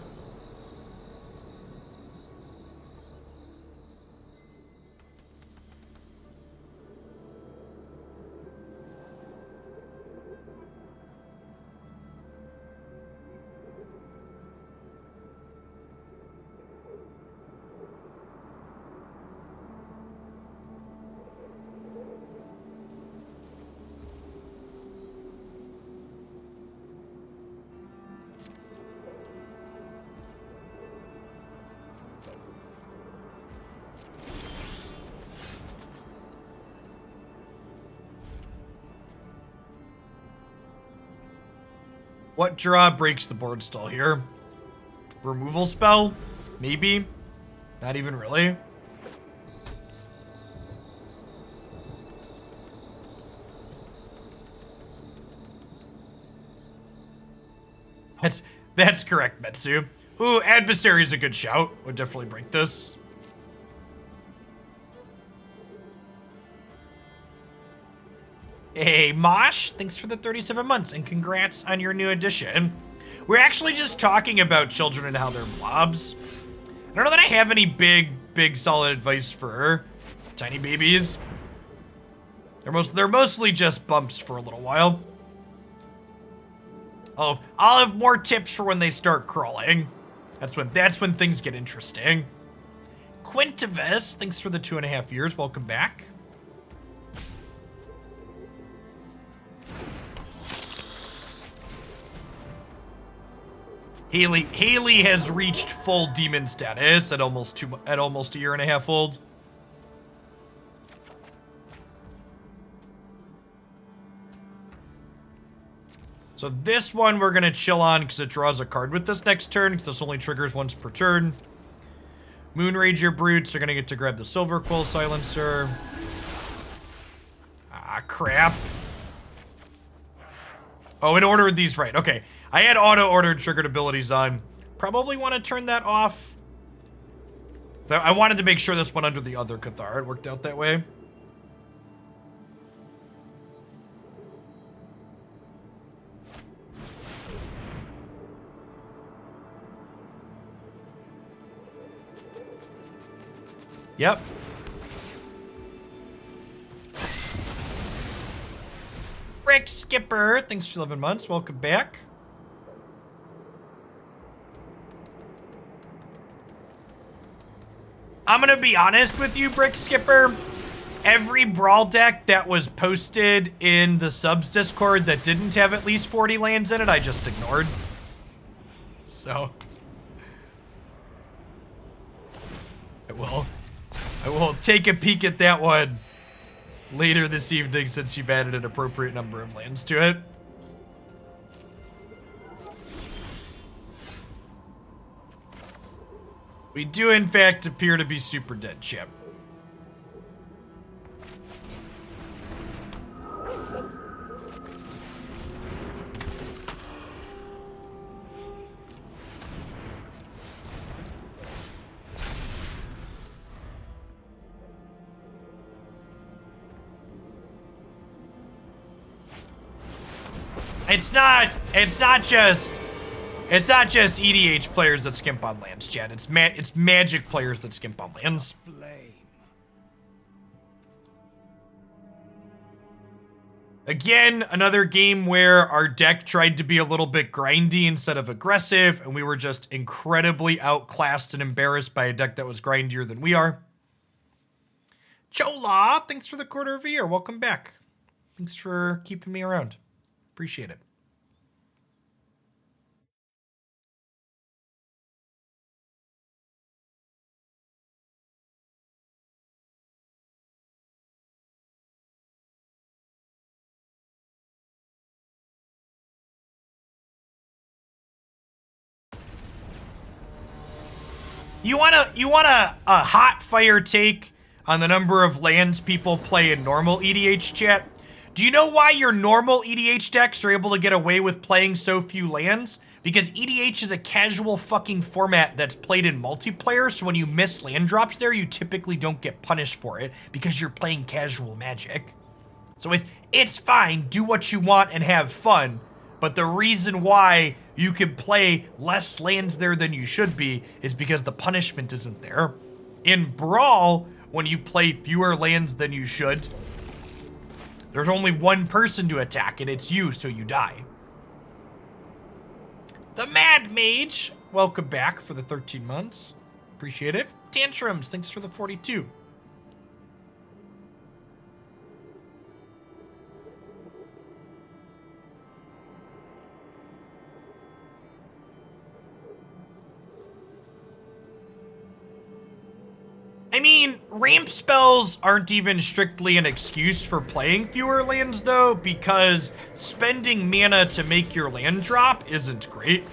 What draw breaks the board stall here? Removal spell? Maybe. Not even really. That's correct, Metsu. Ooh, Adversary is a good shout. Would definitely break this. Hey, Mosh, thanks for the 37 months, and congrats on your new addition. We're actually just talking about children and how they're blobs. I don't know that I have any big solid advice for tiny babies. They're mostly just bumps for a little while. I'll have more tips for when they start crawling. That's when things get interesting. Quintivus, thanks for the 2.5 years. Welcome back. Haley has reached full demon status at almost a year and a half old. So this one we're gonna chill on because it draws a card with this next turn, because this only triggers once per turn. Moonrager Brutes are gonna get to grab the Silver Quill Silencer. Ah, crap. Oh, it ordered these right. Okay. I had auto-ordered triggered abilities on. Probably want to turn that off. So I wanted to make sure this went under the other Cathar. It worked out that way. Yep. Rick Skipper, thanks for 11 months. Welcome back. I'm gonna be honest with you, Brick Skipper. every Brawl deck that was posted in the subs Discord that didn't have at least 40 lands in it, I just ignored. So I will take a peek at that one later this evening since you've added an appropriate number of lands to it. We do, in fact, appear to be super dead, Chip. It's not just EDH players that skimp on lands, Chad. It's Magic players that skimp on lands. Flame. Again, another game where our deck tried to be a little bit grindy instead of aggressive, and we were just incredibly outclassed and embarrassed by a deck that was grindier than we are. Chola, thanks for the quarter of a year. Welcome back. Thanks for keeping me around. Appreciate it. You want a hot fire take on the number of lands people play in normal EDH, chat? Do you know why your normal EDH decks are able to get away with playing so few lands? Because EDH is a casual fucking format that's played in multiplayer, so when you miss land drops there, you typically don't get punished for it because you're playing casual Magic. So it's fine, do what you want and have fun, but the reason why you can play less lands there than you should be is because the punishment isn't there. In Brawl, when you play fewer lands than you should, there's only one person to attack, and it's you, so you die. The Mad Mage, welcome back for the 13 months. Appreciate it. Tantrums, thanks for the 42. I mean, ramp spells aren't even strictly an excuse for playing fewer lands, though, because spending mana to make your land drop isn't great.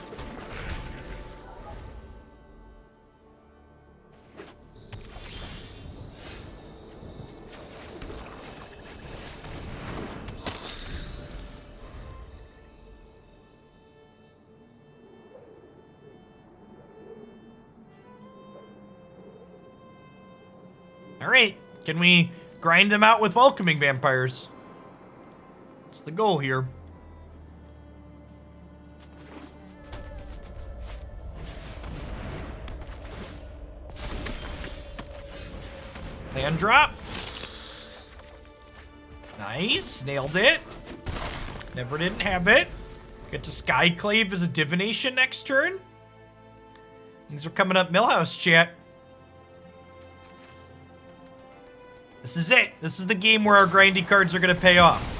All right, can we grind them out with welcoming vampires? That's the goal here. Land drop. Nice, nailed it. Never didn't have it. Get to Skyclave as a divination next turn. Things are coming up Millhouse, chat. This is it. This is the game where our grindy cards are going to pay off.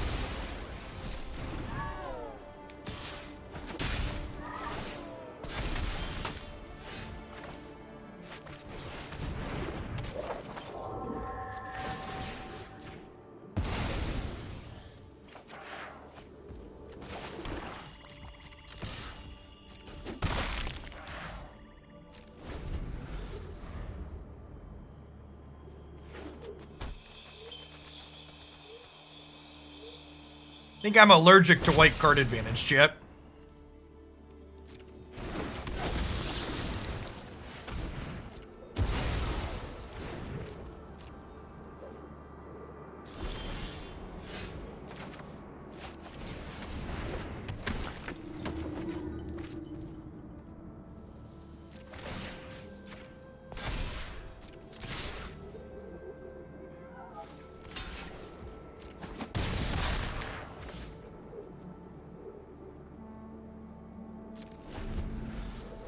I think I'm allergic to white card advantage, chat.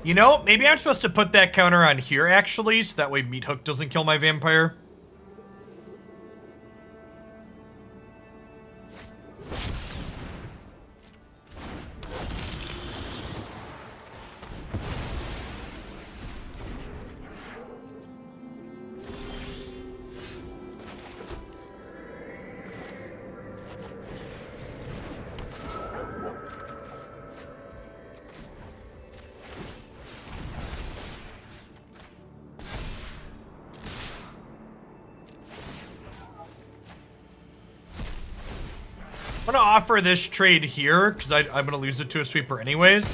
You know, maybe I'm supposed to put that counter on here, actually, so that way Meathook doesn't kill my vampire. I'm gonna offer this trade here because I'm gonna lose it to a sweeper anyways.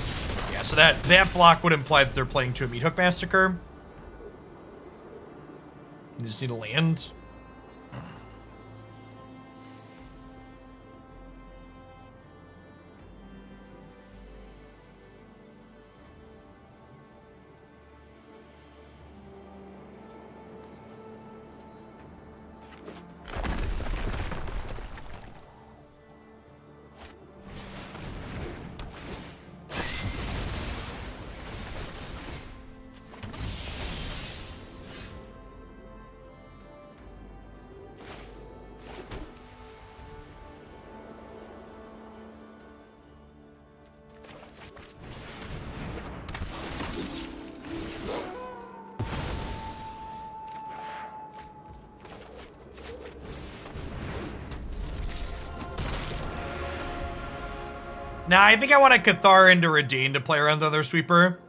Yeah, so that block would imply that they're playing to a Meathook Massacre. You just need to land. Nah, I think I want to Cathar into Reidane to play around the other sweeper.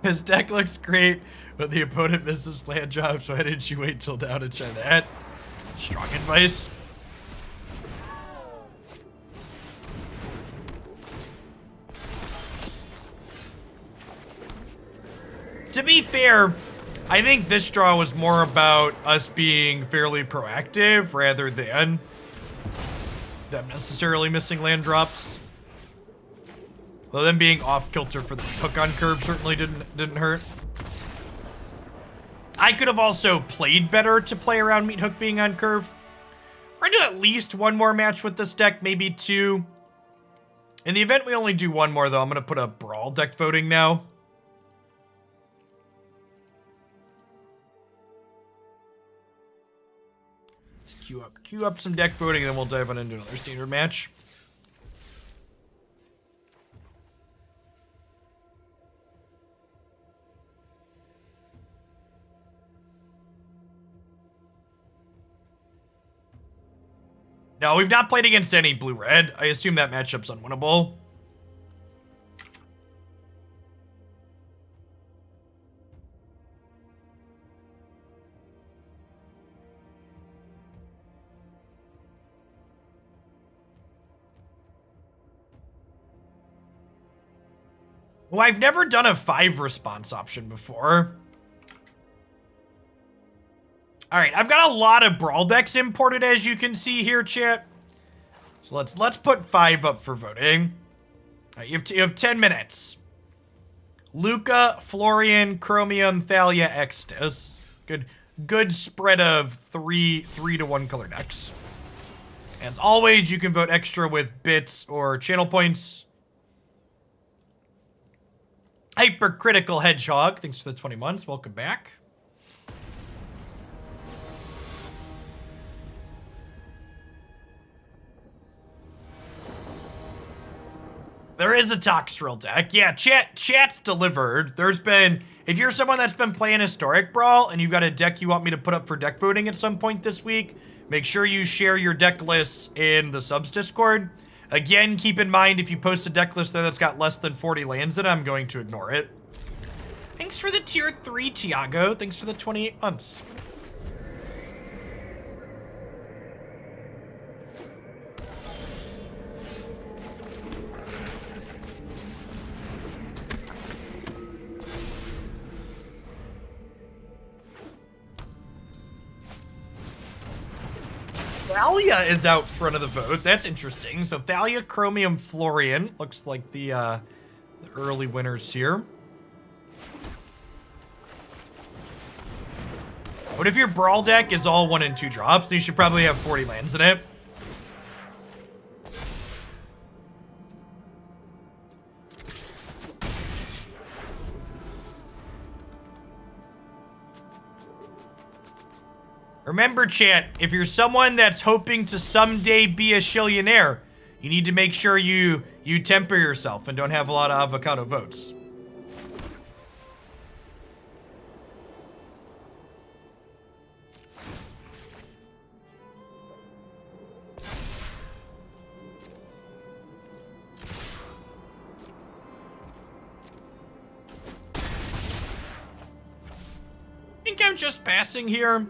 His deck looks great, but the opponent misses land drop, so why didn't you wait till down to try that? Strong advice. To be fair, I think this draw was more about us being fairly proactive rather than them necessarily missing land drops. Though them being off kilter for the hook on curve certainly didn't hurt. I could have also played better to play around Meathook being on curve. We're gonna do at least one more match with this deck, maybe two. In the event we only do one more though, I'm gonna put a Brawl deck voting now. Queue up some deck voting, and then we'll dive on into another standard match. No, we've not played against any blue-red. I assume that matchup's unwinnable. Well, I've never done a 5 response option before. All right, I've got a lot of Brawl decks imported, as you can see here, chat. So let's put 5 up for voting. All right, you have 10 minutes. Luca, Florian, Chromium, Thalia, Extus. Good spread of 3 to 1 color decks. As always, you can vote extra with bits or channel points. Hypercritical Hedgehog, thanks for the 20 months. Welcome back. There is a Toxrill deck. Yeah, chat's delivered. There's been, if you're someone that's been playing Historic Brawl and you've got a deck you want me to put up for deck voting at some point this week, make sure you share your deck lists in the subs Discord. Again, keep in mind, if you post a deck list there that's got less than 40 lands in it, I'm going to ignore it. Thanks for the tier 3, Tiago. Thanks for the 28 months. Thalia is out front of the vote. That's interesting. So Thalia, Chromium, Florian. Looks like the early winners here. What if your Brawl deck is all 1 and 2 drops? Then you should probably have 40 lands in it. Remember, chat, if you're someone that's hoping to someday be a shillionaire, you need to make sure you temper yourself and don't have a lot of avocado votes. I think I'm just passing here.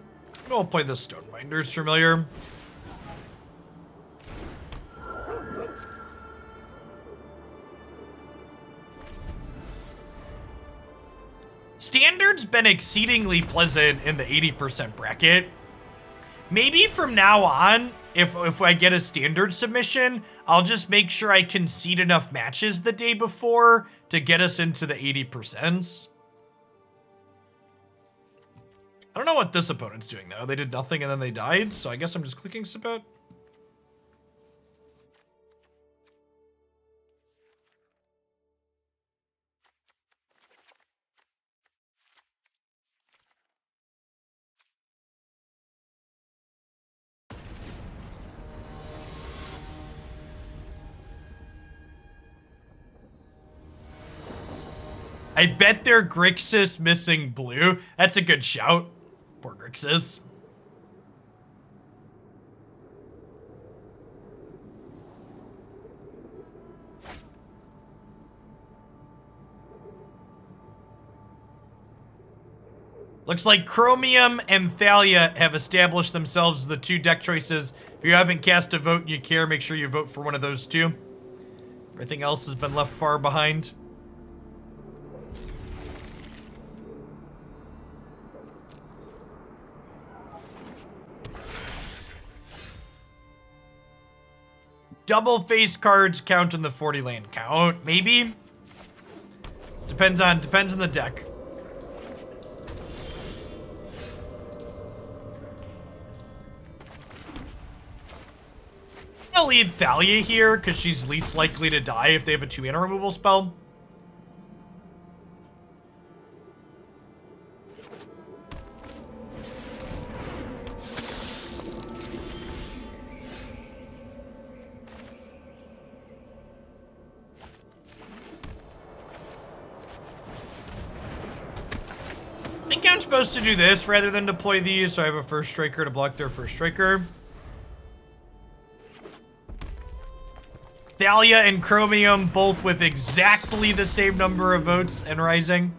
We'll play the Stonebinder's Familiar. Standard's been exceedingly pleasant in the 80% bracket. Maybe from now on, if I get a standard submission, I'll just make sure I concede enough matches the day before to get us into the 80%. I don't know what this opponent's doing, though. They did nothing and then they died, so I guess I'm just clicking submit. I bet they're Grixis missing blue. That's a good shout. Poor Grixis. Looks like Chromium and Thalia have established themselves as the two deck choices. If you haven't cast a vote and you care, make sure you vote for one of those two. Everything else has been left far behind. Double face cards count in the 40 land count, maybe. Depends on the deck. I'll lead Thalia here because she's least likely to die if they have a 2-mana removal spell. I think I'm supposed to do this rather than deploy these, so I have a first striker to block their first striker. Thalia and Chromium both with exactly the same number of votes and rising.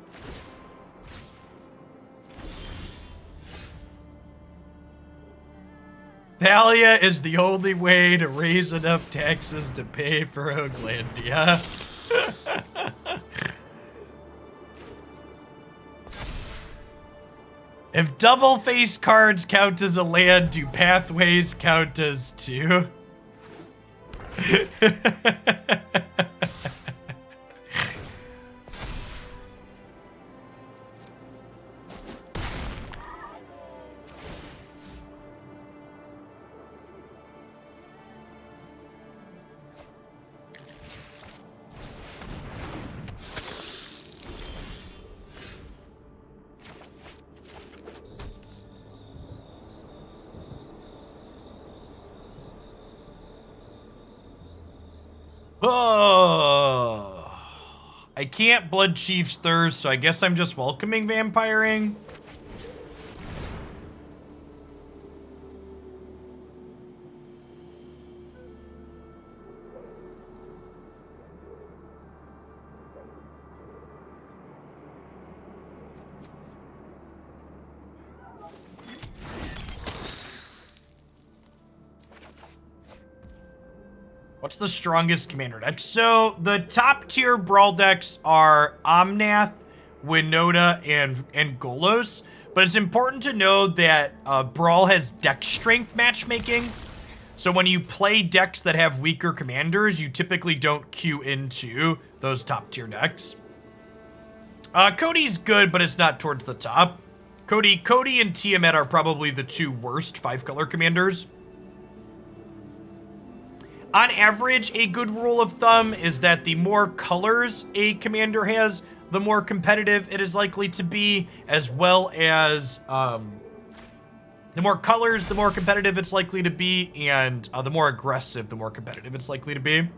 Thalia is the only way to raise enough taxes to pay for Hoaglandia. If double face cards count as a land, do pathways count as 2? Oh, I can't Bloodchief's Thirst, so I guess I'm just welcoming Vampiring. What's the strongest commander deck? So the top tier Brawl decks are Omnath, Winota, and Golos. But it's important to know that Brawl has deck strength matchmaking. So when you play decks that have weaker commanders, you typically don't queue into those top tier decks. Cody's good, but it's not towards the top. Cody and Tiamat are probably the two worst 5-color commanders. On average, a good rule of thumb is that the more colors a commander has, the more competitive it is likely to be, as well as the more colors, the more competitive it's likely to be, and the more aggressive, the more competitive it's likely to be.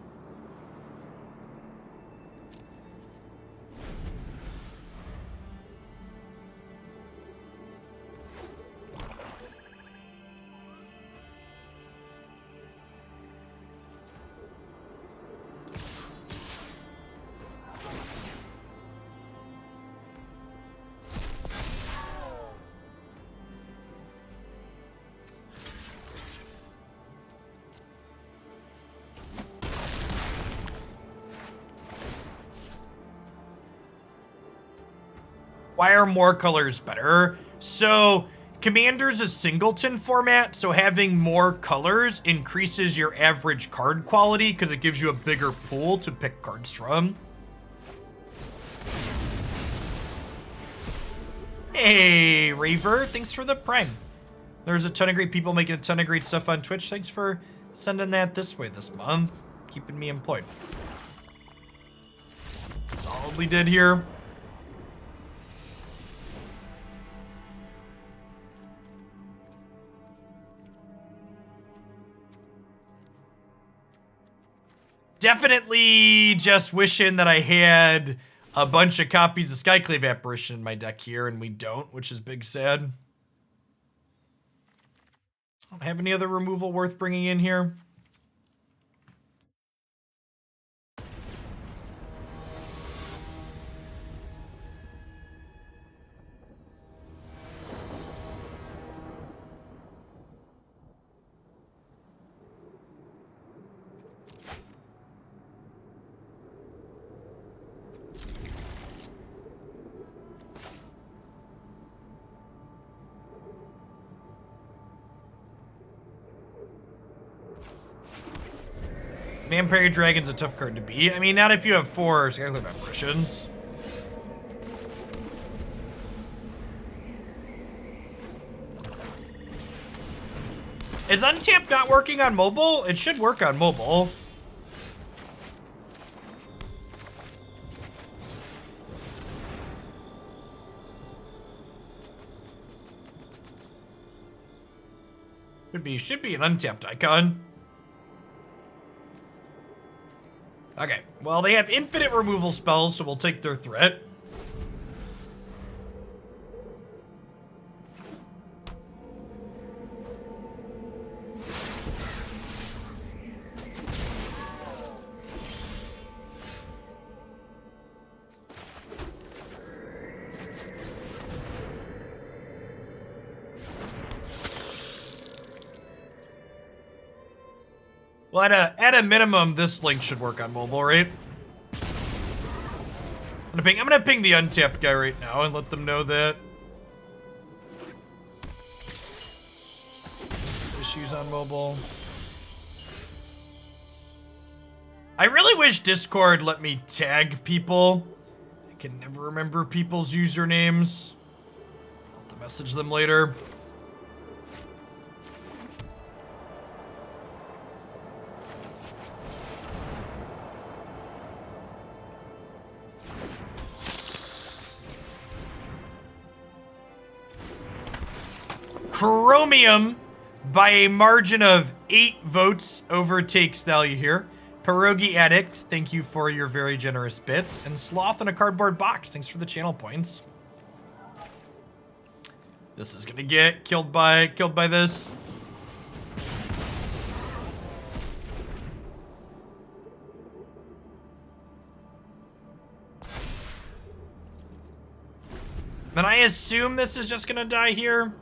Why are more colors better? So Commander's a singleton format, so having more colors increases your average card quality because it gives you a bigger pool to pick cards from. Hey, Raver, thanks for the Prime. There's a ton of great people making a ton of great stuff on Twitch. Thanks for sending that this way this month. Keeping me employed. Solidly did here. Definitely just wishing that I had a bunch of copies of Skyclave Apparition in my deck here, and we don't, which is big sad. Don't have any other removal worth bringing in here. Vampire Dragon's a tough card to beat. I mean, not if you have 4 Skyclave Apparitions. Is Untap not working on mobile? It should work on mobile. Should be an untapped icon. Okay, well, they have infinite removal spells, so we'll take their threat. Well, at a minimum, this link should work on mobile, right? I'm gonna ping the untapped guy right now and let them know that. Issues on mobile. I really wish Discord let me tag people. I can never remember people's usernames. I'll have to message them later. Chromium, by a margin of 8 votes, overtakes Thalia here. Pierogi Addict, thank you for your very generous bits. And Sloth in a Cardboard Box, thanks for the channel points. This is gonna get killed by this. Then I assume this is just gonna die here.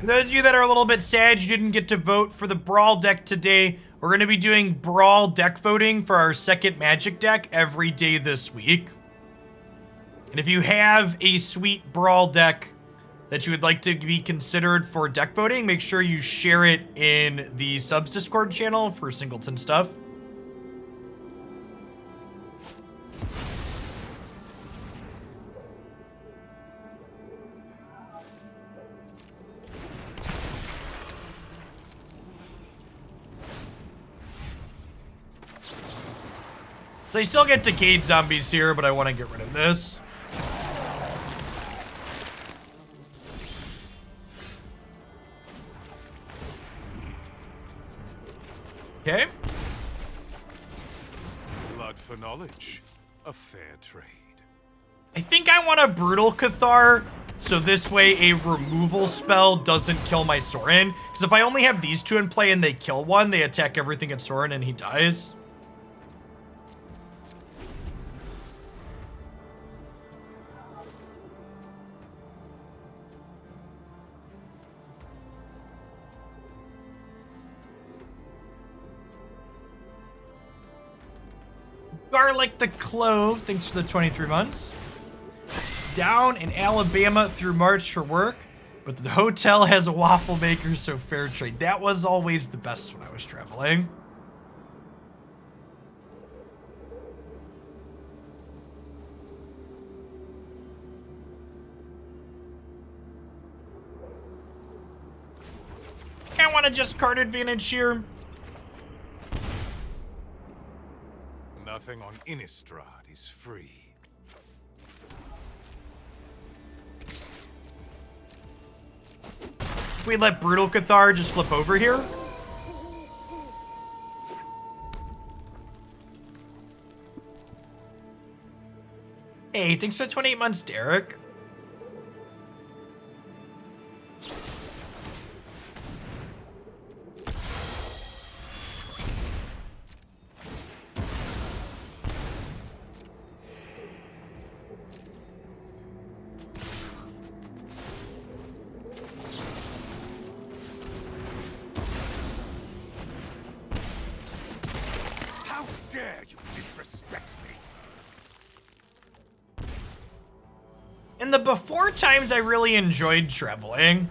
Those of you that are a little bit sad you didn't get to vote for the Brawl deck today, we're going to be doing Brawl deck voting for our second Magic deck every day this week. And if you have a sweet Brawl deck that you would like to be considered for deck voting, make sure you share it in the subs Discord channel for Singleton stuff. So you still get Decayed Zombies here, but I want to get rid of this. Okay. for knowledge, a fair trade. I think I want a Brutal Cathar, so this way a removal spell doesn't kill my Sorin. Because if I only have these two in play and they kill one, they attack everything at Sorin and he dies. Garlic the Clove, thanks for the 23 months. Down in Alabama through March for work, but the hotel has a waffle maker, so fair trade. That was always the best when I was traveling. I want to just card advantage here. Nothing on Innistrad is free. We let Brutal Cathar just flip over here. Hey, thanks for the 28 months, Derek. In the before times, I really enjoyed traveling.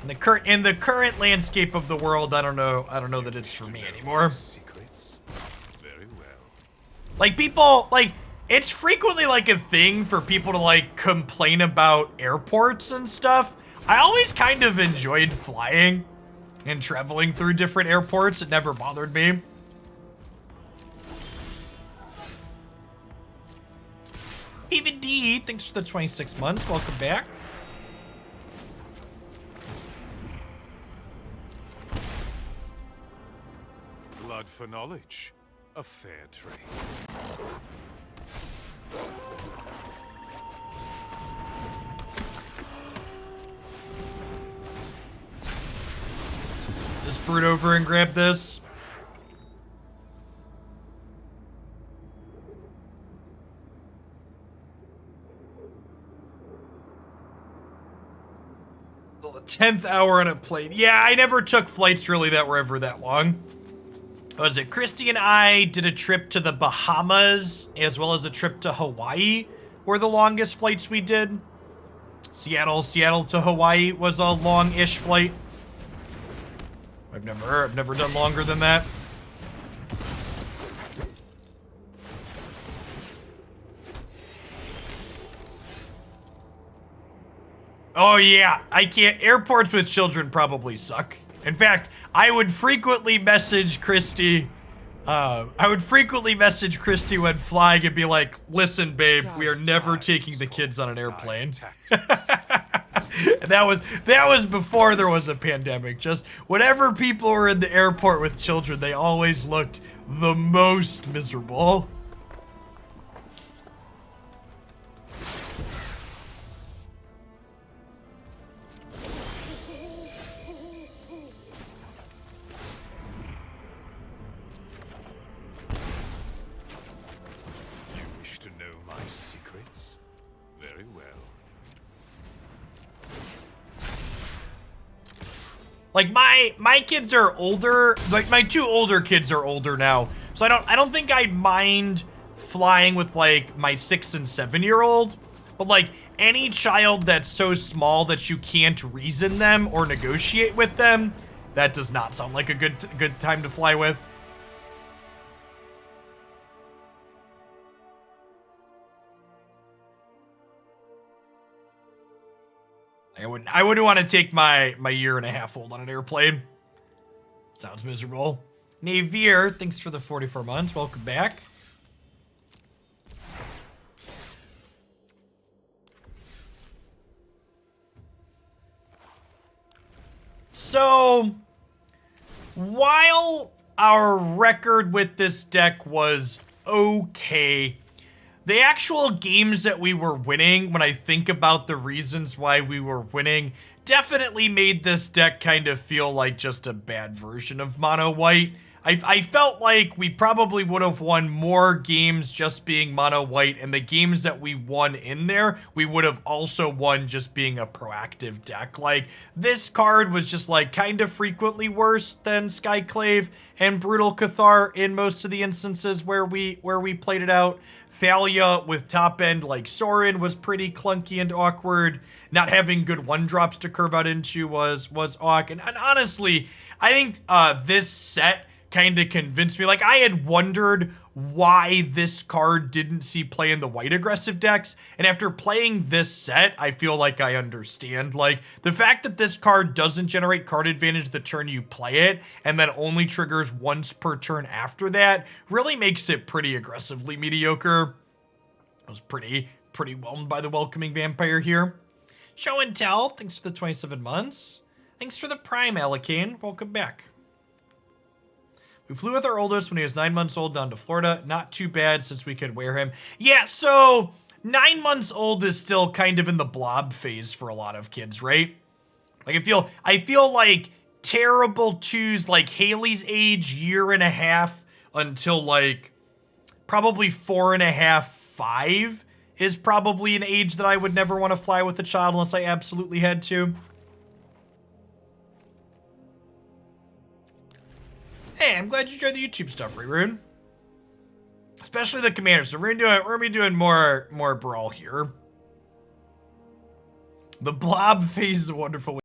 In the current landscape of the world, I don't know that it's for me anymore. Secrets? Very well. Like people, like it's frequently like a thing for people to like complain about airports and stuff. I always kind of enjoyed flying and traveling through different airports. It never bothered me. Even D, thanks for the 26 months. Welcome back. Blood for knowledge, a fair trade. Just brood over and grab this. Till the 10th hour on a plane. Yeah, I never took flights really that were ever that long. Was it Christy and I did a trip to the Bahamas as well as a trip to Hawaii were the longest flights we did. Seattle to Hawaii was a long-ish flight. I've never done longer than that. Oh yeah, I can't. Airports with children probably suck. In fact, I would frequently message Christy. When flying and be like, "Listen, babe, we are never taking the kids on an airplane." And that was before there was a pandemic. Just whenever people were in the airport with children, they always looked the most miserable. Like my kids are older, like my two older kids are older now. So I don't think I'd mind flying with like my 6 and 7-year-old, but like any child that's so small that you can't reason them or negotiate with them, that does not sound like a good time to fly with. I wouldn't want to take my 1.5-year-old on an airplane. Sounds miserable. Navier, thanks for the 44 months. Welcome back. So, while our record with this deck was okay. The actual games that we were winning, when I think about the reasons why we were winning, definitely made this deck kind of feel like just a bad version of mono white. I felt like we probably would have won more games just being mono white, and the games that we won in there, we would have also won just being a proactive deck. Like, this card was just like kind of frequently worse than Skyclave and Brutal Cathar in most of the instances where we played it out. Thalia with top end like Sorin was pretty clunky and awkward. Not having good 1-drops to curve out into was awk. And honestly, I think this set kind of convinced me. Like, I had wondered why this card didn't see play in the white aggressive decks, and after playing this set, I feel like I understand. Like, the fact that this card doesn't generate card advantage the turn you play it, and then only triggers once per turn after that, really makes it pretty aggressively mediocre. I was pretty whelmed by the Welcoming Vampire here. Show and Tell, thanks for the 27 months. Thanks for the Prime, Alicane. Welcome back. We flew with our oldest when he was 9 months old down to Florida. Not too bad since we could wear him. Yeah, so 9 months old is still kind of in the blob phase for a lot of kids, right? Like, I feel like terrible twos like Haley's age, 1.5 until like probably 4.5, 5 is probably an age that I would never want to fly with a child unless I absolutely had to. Hey, I'm glad you enjoyed the YouTube stuff, Rune. Especially the commander. So we're gonna be doing more Brawl here. The blob phase is a wonderful way